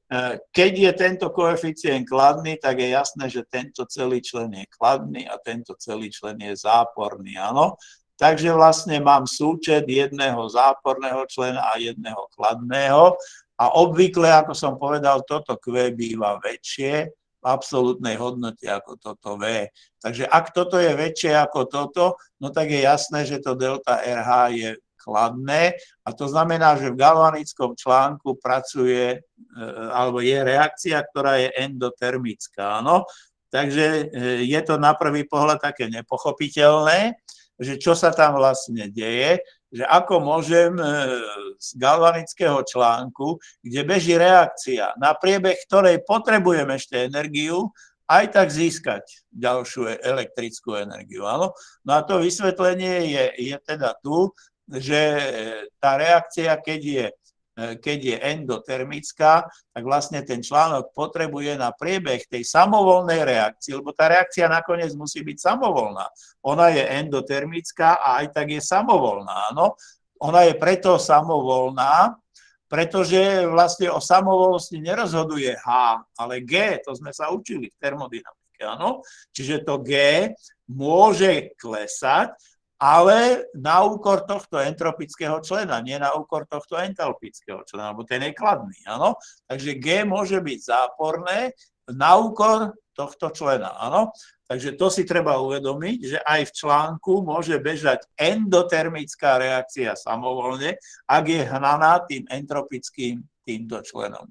keď je tento koeficient kladný, tak je jasné, že tento celý člen je kladný a tento celý člen je záporný, áno. Takže vlastne mám súčet jedného záporného člena a jedného kladného. A obvykle, ako som povedal, toto Q býva väčšie v absolútnej hodnote ako toto V. Takže ak toto je väčšie ako toto, no tak je jasné, že to delta RH je kladné a to znamená, že v galvanickom článku pracuje, alebo je reakcia, ktorá je endotermická. No? Takže je to na prvý pohľad také nepochopiteľné, že čo sa tam vlastne deje, že ako môžem z galvanického článku, kde beží reakcia, na priebeh ktorej potrebujem ešte energiu, aj tak získať ďalšiu elektrickú energiu. Áno? No a to vysvetlenie je teda tu, že tá reakcia, keď je endotermická, tak vlastne ten článok potrebuje na priebeh tej samovolnej reakcie, lebo tá reakcia nakoniec musí byť samovolná. Ona je endotermická a aj tak je samovolná. Áno? Ona je preto samovolná, pretože vlastne o samovolnosti nerozhoduje H, ale G, to sme sa učili v termodynamike. Áno? Čiže to G môže klesať, ale na úkor tohto entropického člena, nie na úkor tohto entalpického člena, lebo ten je kladný, áno. Takže G môže byť záporné na úkor tohto člena, áno. Takže to si treba uvedomiť, že aj v článku môže bežať endotermická reakcia samovolne, ak je hnaná tým entropickým týmto členom.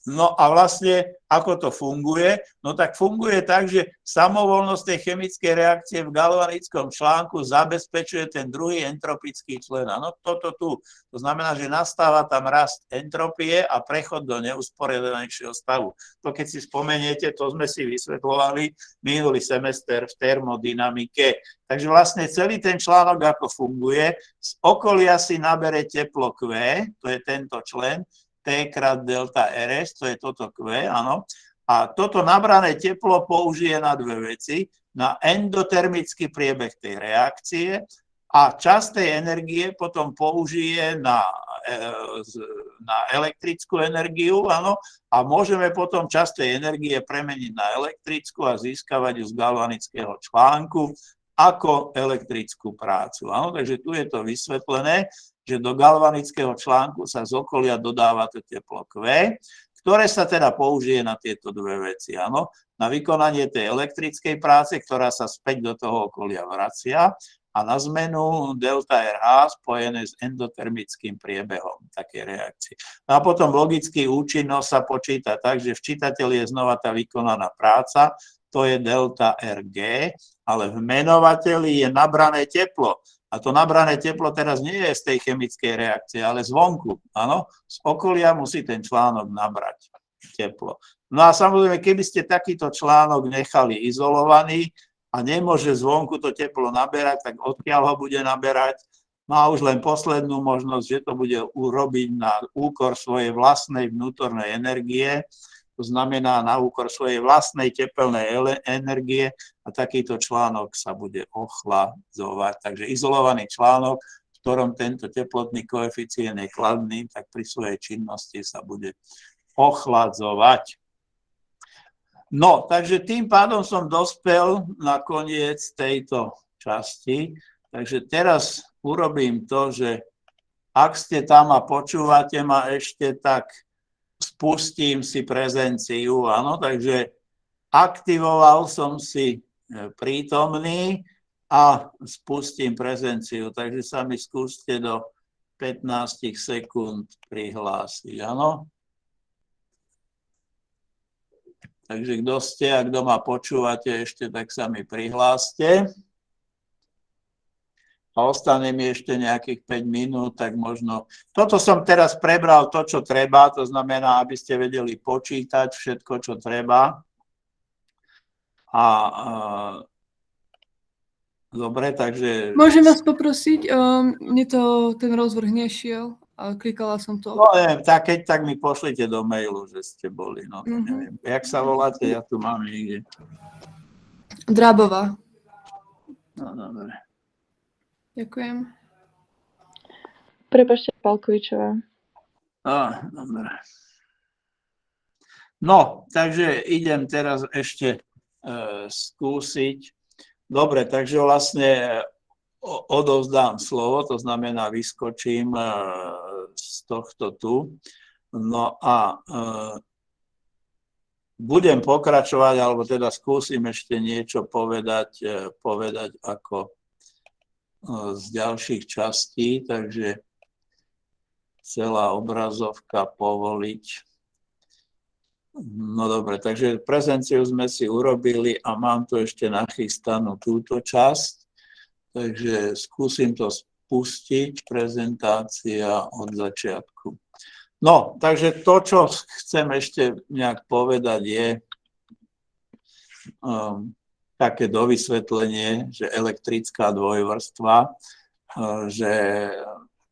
No a vlastne, ako to funguje? No tak funguje tak, že samovolnosť tej chemickej reakcie v galvanickom článku zabezpečuje ten druhý entropický člen. No toto tu. To znamená, že nastáva tam rast entropie a prechod do neusporiadanejšieho stavu. To keď si spomeniete, to sme si vysvetľovali minulý semester v termodynamike. Takže vlastne celý ten článok, ako funguje, z okolia si nabere teplo Q, to je tento člen, T krát delta RS, to je toto Q, áno. A toto nabrané teplo použije na dve veci, na endotermický priebeh tej reakcie a časť tej energie potom použije na elektrickú energiu, áno, a môžeme potom časť tej energie premeniť na elektrickú a získavať ju z galvanického článku ako elektrickú prácu. Áno. Takže tu je to vysvetlené, že do galvanického článku sa z okolia dodáva to teplo Q, ktoré sa teda použije na tieto dve veci. Áno? Na vykonanie tej elektrickej práce, ktorá sa späť do toho okolia vracia a na zmenu delta RH spojené s endotermickým priebehom takej reakcie. No a potom logicky účinnosť sa počíta tak, že v čítateli je znova tá vykonaná práca, to je delta RG, ale v menovateli je nabrané teplo. A to nabrané teplo teraz nie je z tej chemickej reakcie, ale zvonku. Áno, z okolia musí ten článok nabrať teplo. No a samozrejme, keby ste takýto článok nechali izolovaný a nemôže zvonku to teplo naberať, tak odkiaľ ho bude naberať? Má už len poslednú možnosť, že to bude urobiť na úkor svojej vlastnej vnútornej energie, to znamená na úkor svojej vlastnej tepelnej energie a takýto článok sa bude ochladzovať. Takže izolovaný článok, v ktorom tento teplotný koeficient je kladný, tak pri svojej činnosti sa bude ochladzovať. No, takže tým pádom som dospel na koniec tejto časti. Takže teraz urobím to, že ak ste tam a počúvate ma ešte, tak spustím si prezenciu, áno, takže aktivoval som si prítomný a spustím prezenciu, takže sa mi skúste do 15 sekúnd prihlásiť, áno. Takže kto ste a kto ma počúvate ešte, tak sa mi prihláste. A ostane mi ešte nejakých 5 minút, tak možno... Toto som teraz prebral to, čo treba, to znamená, aby ste vedeli počítať všetko, čo treba. Dobre, takže... Môžem vás poprosiť? Mne to ten rozvrh nešiel, a klikala som to. No neviem, tak mi pošlite do mailu, že ste boli. No, neviem. Jak sa voláte? Ja tu mám niekde. Drábová. No, dobre. Ďakujem. Prepáčte, Palkovičová. Dobre. No, takže idem teraz ešte skúsiť. Dobre, takže vlastne odovzdám slovo, to znamená vyskočím z tohto tu. No a budem pokračovať, alebo teda skúsim ešte niečo povedať ako z ďalších častí, takže celá obrazovka povoliť. No dobre, takže prezenciu sme si urobili a mám tu ešte nachystanú túto časť, takže skúsim to spustiť, prezentácia od začiatku. No, takže to, čo chcem ešte nejak povedať je také dovysvetlenie, že elektrická dvojvrstva, že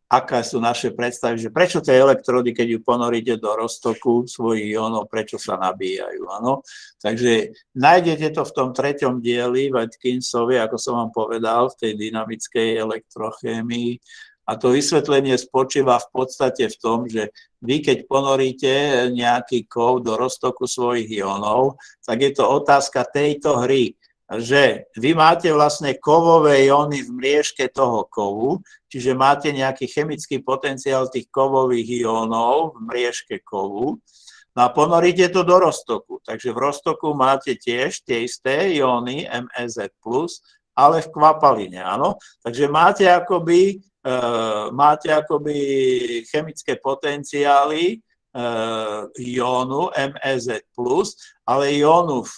aké sú naše predstavy, že prečo tie elektrody, keď ju ponoríte do roztoku svojich jónov, prečo sa nabíjajú, áno. Takže nájdete to v tom 3. dieli Watkinsovi, ako som vám povedal, v tej dynamickej elektrochémii. A to vysvetlenie spočíva v podstate v tom, že vy, keď ponoríte nejaký kov do roztoku svojich jónov, tak je to otázka tejto hry, že vy máte vlastne kovové jóny v mriežke toho kovu, čiže máte nejaký chemický potenciál tých kovových jónov v mriežke kovu, no a ponoríte to do roztoku. Takže v roztoku máte tiež tie isté jóny MEZ+, ale v kvapaline, áno. Takže máte akoby chemické potenciály jónu MEZ+, ale jónu v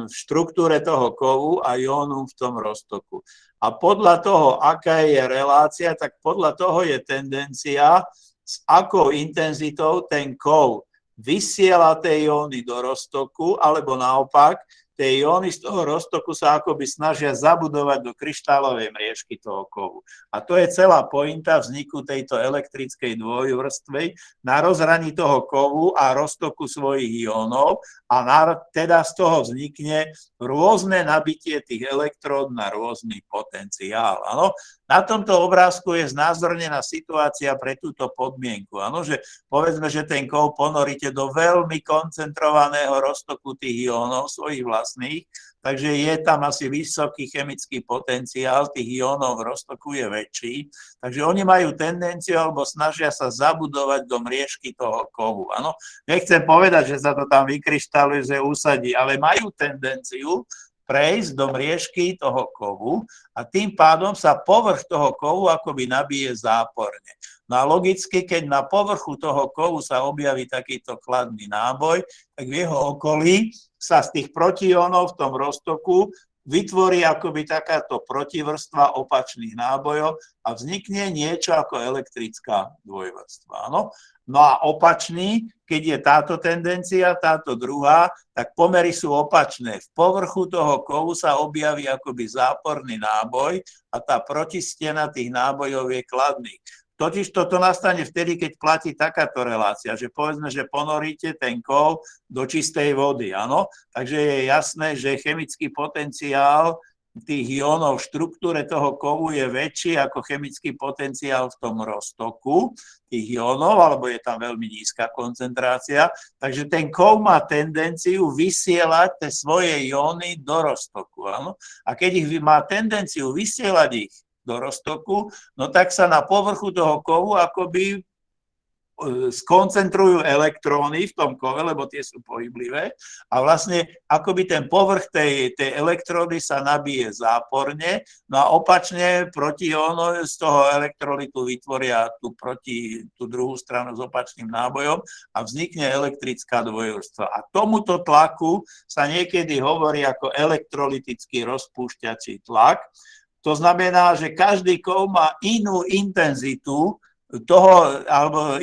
štruktúre toho kovu a jónu v tom roztoku. A podľa toho, aká je relácia, tak podľa toho je tendencia, s akou intenzitou ten kov vysiela tie jóny do roztoku, alebo naopak, tie jóny z toho roztoku sa akoby snažia zabudovať do kryštálovej mriežky toho kovu. A to je celá pointa vzniku tejto elektrickej dvojvrstvej na rozhraní toho kovu a roztoku svojich jónov a teda z toho vznikne rôzne nabitie tých elektród na rôzny potenciál. Áno? Na tomto obrázku je znázornená situácia pre túto podmienku. Áno? Že povedzme, že ten kov ponoríte do veľmi koncentrovaného roztoku tých jónov svojich vlastných, takže je tam asi vysoký chemický potenciál, tých jónov v roztoku je väčší, takže oni majú tendenciu alebo snažia sa zabudovať do mriežky toho kovu. Áno? Nechcem povedať, že sa to tam vykryštalizuje, usadí, ale majú tendenciu prejsť do mriežky toho kovu a tým pádom sa povrch toho kovu akoby nabije záporne. No a logicky, keď na povrchu toho kovu sa objaví takýto kladný náboj, tak v jeho okolí sa z tých protiónov v tom roztoku vytvorí akoby takáto protivrstva opačných nábojov a vznikne niečo ako elektrická dvojvrstva. Áno? No a opačný, keď je táto tendencia, táto druhá, tak pomery sú opačné. V povrchu toho kovu sa objaví akoby záporný náboj a tá protistena tých nábojov je kladný. Totiž toto nastane vtedy, keď platí takáto relácia, že povedzme, že ponoríte ten kov do čistej vody, áno? Takže je jasné, že chemický potenciál tých jónov v štruktúre toho kovu je väčší ako chemický potenciál v tom roztoku tých jónov, alebo je tam veľmi nízka koncentrácia. Takže ten kov má tendenciu vysielať tie svoje jóny do roztoku, áno? A keď ich má tendenciu vysielať ich do roztoku, no tak sa na povrchu toho kovu akoby skoncentrujú elektróny v tom kove, lebo tie sú pohyblivé a vlastne akoby ten povrch tej elektródy sa nabije záporne, no a opačne protióny z toho elektrolitu vytvoria tú druhú stranu s opačným nábojom a vznikne elektrická dvojvrstva. A tomuto tlaku sa niekedy hovorí ako elektrolytický rozpúšťací tlak. To znamená, že každý kov má inú intenzitu toho, alebo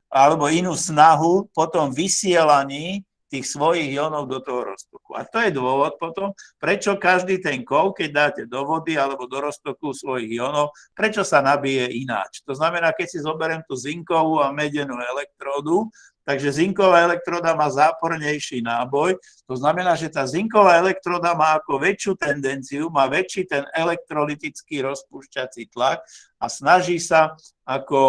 alebo inú snahu po tom vysielaní tých svojich jónov do toho roztoku. A to je dôvod potom, prečo každý ten kov, keď dáte do vody alebo do roztoku svojich jónov, prečo sa nabije ináč. To znamená, keď si zoberiem tú zinkovú a medenú elektródu, takže zinková elektróda má zápornejší náboj, to znamená, že tá zinková elektróda má ako väčšiu tendenciu, má väčší ten elektrolytický rozpúšťací tlak a snaží sa ako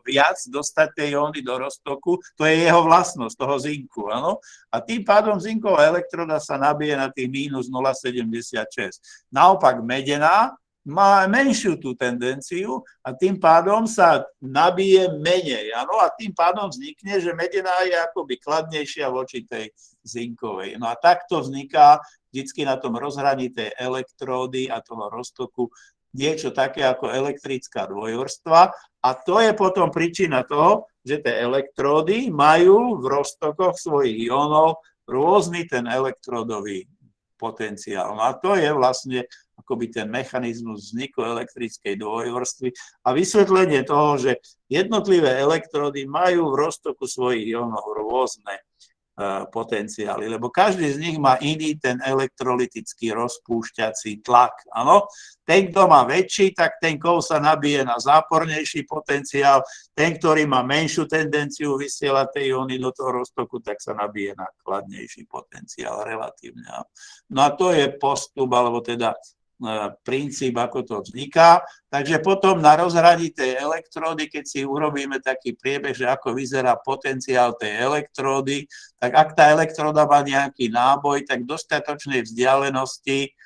viac dostať tie jóny do roztoku, to je jeho vlastnosť, toho zinku, áno? A tým pádom zinková elektróda sa nabije na tých minus 0,76. Naopak medená má menšiu tú tendenciu a tým pádom sa nabije menej. Áno? A tým pádom vznikne, že medená je akoby kladnejšia voči tej zinkovej. No a takto vzniká vždycky na tom rozhraní tej elektródy a toho roztoku niečo také ako elektrická dvojvrstva a to je potom príčina toho, že tie elektródy majú v roztokoch svojich jónov rôzny ten elektródový potenciál. No a to je vlastne akoby ten mechanizmus vzniku elektrickej dvojvrstvy a vysvetlenie toho, že jednotlivé elektródy majú v roztoku svojich jónov rôzne potenciály, lebo každý z nich má iný ten elektrolytický rozpúšťací tlak. Áno? Ten, kto má väčší, tak ten kov sa nabije na zápornejší potenciál, ten, ktorý má menšiu tendenciu vysielať tie jóny do toho roztoku, tak sa nabije na kladnejší potenciál relatívne. No a to je postup, alebo teda princíp, ako to vzniká. Takže potom na rozhraní tej elektródy, keď si urobíme taký priebeh, že ako vyzerá potenciál tej elektródy, tak ak tá elektróda má nejaký náboj, tak v dostatočnej vzdialenosti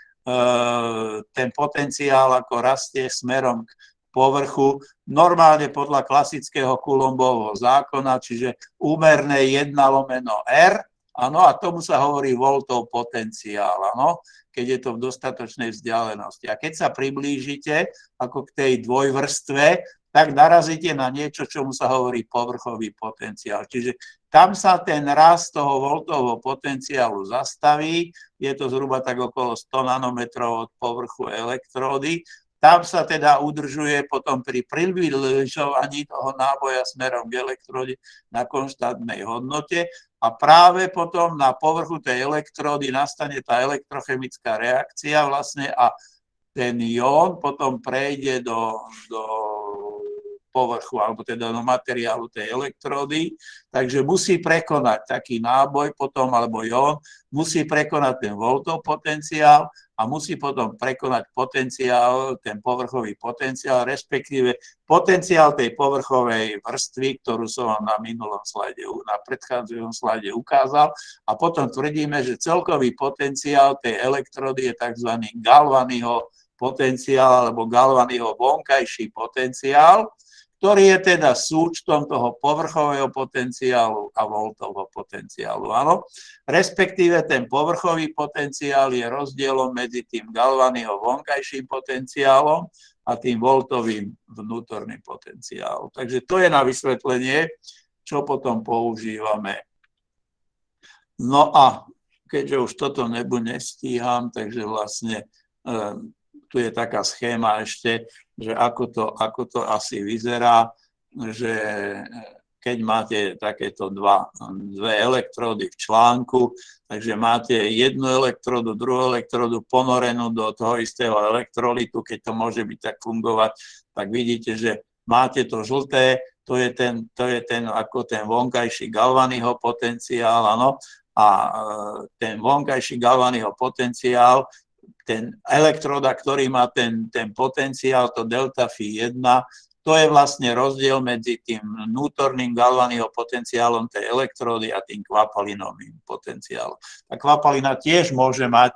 ten potenciál ako rastie smerom k povrchu, normálne podľa klasického Coulombovho zákona, čiže úmerné 1/R, áno, a tomu sa hovorí voltov potenciál, áno, keď je to v dostatočnej vzdialenosti. A keď sa priblížite ako k tej dvojvrstve, tak narazíte na niečo, čomu sa hovorí povrchový potenciál. Čiže tam sa ten rast toho voltového potenciálu zastaví, je to zhruba tak okolo 100 nanometrov od povrchu elektródy. Tam sa teda udržuje potom pri približovaní toho náboja smerom k elektróde na konštantnej hodnote a práve potom na povrchu tej elektródy nastane tá elektrochemická reakcia vlastne a ten jón potom prejde do povrchu, alebo teda do materiálu tej elektródy, takže musí prekonať taký náboj potom, alebo jón, musí prekonať ten voltov potenciál a musí potom prekonať potenciál, ten povrchový potenciál, respektíve potenciál tej povrchovej vrstvy, ktorú som vám na minulom slajde, na predchádzajúcom slajde ukázal. A potom tvrdíme, že celkový potenciál tej elektródy je tzv. Galvanyho potenciál alebo Galvanyho vonkajší potenciál, ktorý je teda súčtom toho povrchového potenciálu a voltového potenciálu. Áno? Respektíve ten povrchový potenciál je rozdielom medzi tým Galvanyho vonkajším potenciálom a tým voltovým vnútorným potenciálom. Takže to je na vysvetlenie, čo potom používame. No a keďže už toto nestíham, takže vlastne tu je taká schéma ešte, že ako to asi vyzerá, že keď máte takéto dve elektródy v článku, takže máte jednu elektródu, druhú elektródu ponorenú do toho istého elektrolitu, keď to môže byť tak fungovať, tak vidíte, že máte to žlté, to je ten ako ten vonkajší Galvanyho potenciál, áno, a ten vonkajší Galvanyho potenciál, ten elektróda, ktorý má ten potenciál, to delta phi 1, to je vlastne rozdiel medzi tým vnútorným Galvanyho potenciálom tej elektródy a tým kvapalinovým potenciálom. Tá kvapalina tiež môže mať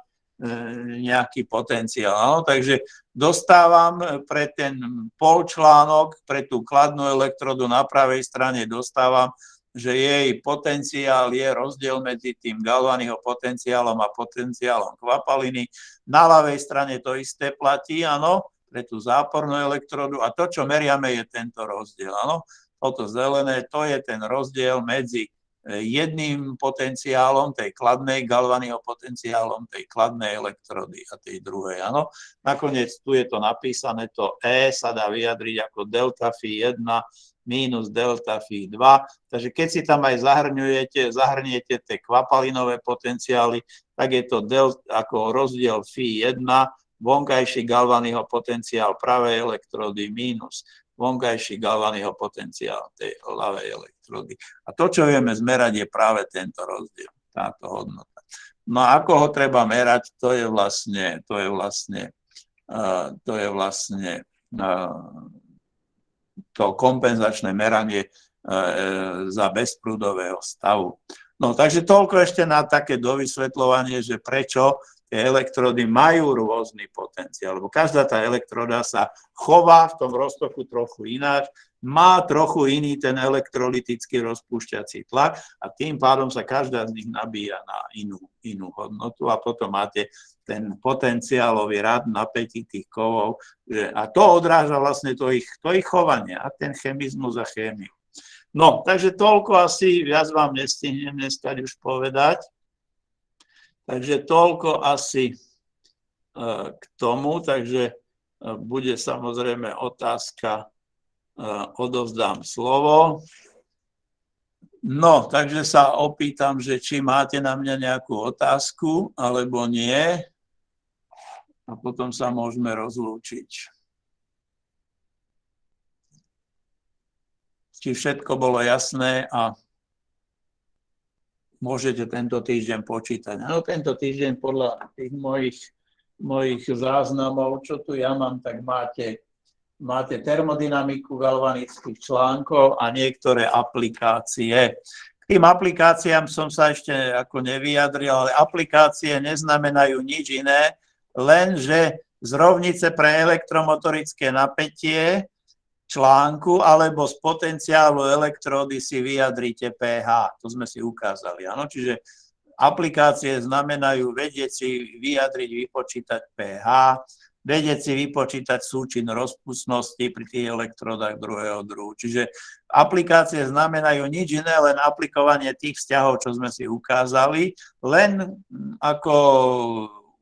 nejaký potenciál. No? Takže dostávam pre ten polčlánok, pre tú kladnú elektródu na pravej strane dostávam, že jej potenciál je rozdiel medzi tým Galvanyho potenciálom a potenciálom kvapaliny. Na ľavej strane to isté platí, áno, pre tú zápornú elektródu a to, čo meriame, je tento rozdiel. Áno. Toto zelené, to je ten rozdiel medzi jedným potenciálom tej kladnej Galvanyho potenciálom tej kladnej elektrody a tej druhej. Áno. Nakoniec tu je to napísané, to E sa dá vyjadriť ako delta phi 1 minus delta phi 2. Takže keď si tam aj zahrniete tie kvapalinové potenciály, tak je to ako rozdiel phi 1, vonkajší Galvanyho potenciál pravej elektrody minus vonkajší Galvanyho potenciál tej ľavej elektrody. A to, čo vieme zmerať, je práve tento rozdiel, táto hodnota. No a ako ho treba merať, to je vlastne to kompenzačné meranie za bezprúdového stavu. No takže toľko ešte na také dovysvetľovanie, že prečo tie elektródy majú rôzny potenciál, lebo každá tá elektróda sa chová v tom roztoku trochu ináč, má trochu iný ten elektrolytický rozpúšťací tlak a tým pádom sa každá z nich nabíja na inú hodnotu a potom máte ten potenciálový rad napätí tých kovov a to odráža vlastne to ich chovanie a ten chemizmus a chémiu. No, takže toľko asi, viac vám nestihnem dneska už povedať. Takže toľko asi k tomu, takže bude samozrejme otázka, odovzdám slovo. No, takže sa opýtam, že či máte na mňa nejakú otázku, alebo nie. A potom sa môžeme rozlúčiť. Či všetko bolo jasné a môžete tento týždeň počítať. No, tento týždeň podľa tých mojich záznamov, čo tu ja mám, tak máte termodynamiku galvanických článkov a niektoré aplikácie. K tým aplikáciám som sa ešte ako nevyjadril, ale aplikácie neznamenajú nič iné, len že z rovnice pre elektromotorické napätie článku alebo z potenciálu elektródy si vyjadrite pH. To sme si ukázali. Áno? Čiže aplikácie znamenajú vedieť si vyjadriť, vypočítať pH, vedieť si vypočítať súčin rozpustnosti pri tých elektródach druhého druhu. Čiže aplikácie znamenajú nič iné, len aplikovanie tých vzťahov, čo sme si ukázali, len ako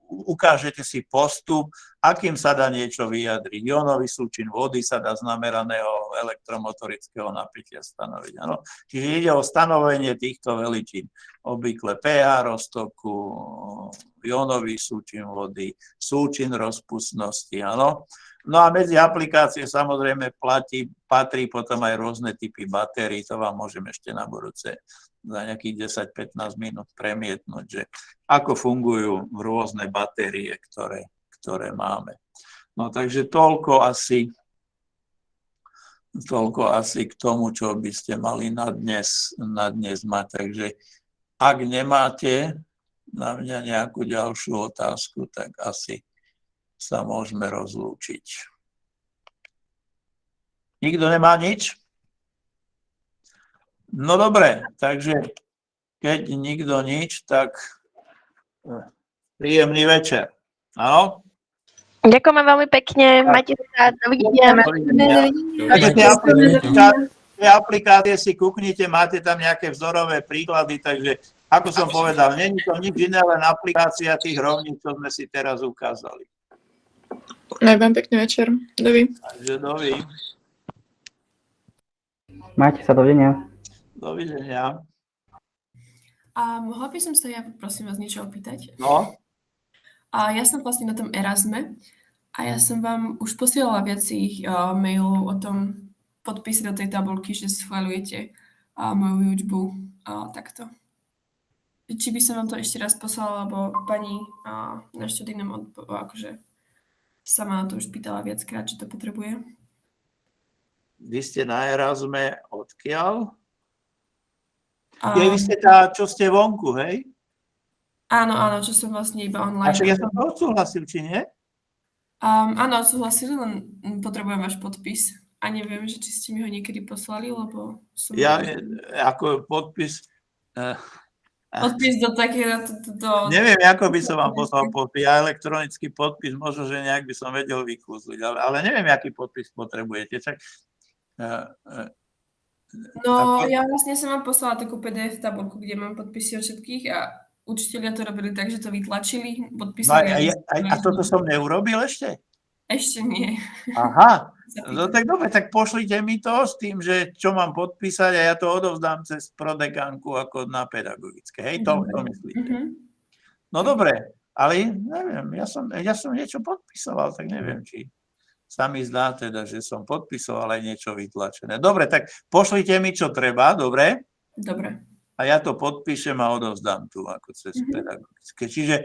ukážete si postup, akým sa dá niečo vyjadriť. Jónový súčin vody sa dá z nameraného elektromotorického napätia stanoviť. Ano. Čiže ide o stanovenie týchto veličín. Obvykle pH roztoku, jónový súčin vody, súčin rozpustnosti. Ano. No a medzi aplikácie samozrejme patrí potom aj rôzne typy batérií. To vám môžem ešte na budúce za nejakých 10-15 minút premietnúť, že ako fungujú rôzne batérie, ktoré máme. No takže toľko asi k tomu, čo by ste mali na dnes mať. Takže ak nemáte na mňa nejakú ďalšiu otázku, tak asi sa môžeme rozlúčiť. Nikto nemá nič? No dobre, takže keď nikto nič, tak príjemný večer. Áno? Ďakujeme veľmi pekne, majte sa, dovidenia. Takže tie aplikácie si kúknite, máte tam nejaké vzorové príklady, takže ako som povedal, nie je to nič iné, len aplikácia tých rovníc, čo sme si teraz ukázali. Vám pekný večer. Dovi. Takže dovi. Majte sa, dovidenia. Dovidenia. A mohla by som sa ja, prosím vás, niečo opýtať? No? A ja som vlastne na tom Erasme a ja som vám už posielala viacerých mailov o tom podpise do tej tabulky, že schvaľujete moju výučbu takto. Či by som vám to ešte raz poslala, lebo pani na študijnom akože sa ma to už pýtala viackrát, či to potrebuje. Vy ste na Erasme odkiaľ? Vy ste tá, čo ste vonku, hej? Áno, čo som vlastne iba A online. však ja som to odsúhlasil, či nie? Áno, odsúhlasili, len potrebujem váš podpis. A neviem, že či ste mi ho niekedy poslali, lebo som... Ja, ako podpis... Podpis do takého... Neviem, ako by som vám poslal podpis. Ja elektronický podpis, možno, že nejak by som vedel vykúzliť, ale neviem, aký podpis potrebujete. Čak, No, ja vlastne som vám poslala takú PDF tabulku, kde mám podpisy od všetkých a učitelia to robili tak, že to vytlačili, podpísali. A toto som neurobil ešte? Ešte nie. Aha, no tak dobre, tak pošlite mi to s tým, že čo mám podpísať a ja to odovzdám cez prodekánku ako na pedagogické. Hej, to myslíte. No dobre, ale neviem, ja som niečo podpisoval, tak neviem, či sa mi zdá teda, že som podpisoval aj niečo vytlačené. Dobre, tak pošlite mi, čo treba, dobre? Dobre. A ja to podpíšem a odovzdám tu ako cez pedagogické. Čiže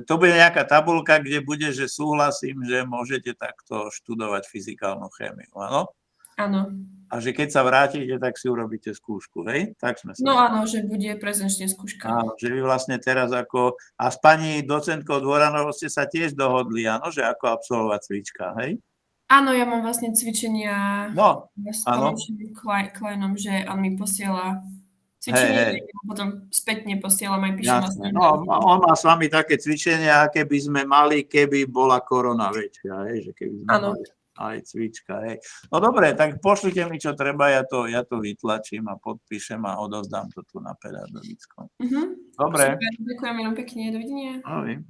to bude nejaká tabuľka, kde bude, že súhlasím, že môžete takto študovať fyzikálnu chémiu, áno? Áno. A že keď sa vrátite, tak si urobíte skúšku, hej? Tak sme sa... No áno, že bude prezenčne skúška. Áno, že vy vlastne teraz ako... A s pani docentkou Dvoranovou ste sa tiež dohodli, áno, že ako absolvovať cvička, hej? Áno, ja mám vlastne cvičenia s Tomášom Kleinom, že on mi posiela cvičenie, potom spätne posielam aj píšem vlastne. No, on má s vami také cvičenia, aké by sme mali, keby bola korona väčšia, hej, že keby sme mali aj cvička, hej. No dobre, tak pošlite mi, čo treba, ja to vytlačím a podpíšem a odovzdám to tu na pedagogickom. Dobre. Super, ďakujem veľmi pekne, dovidenia. Ahoj.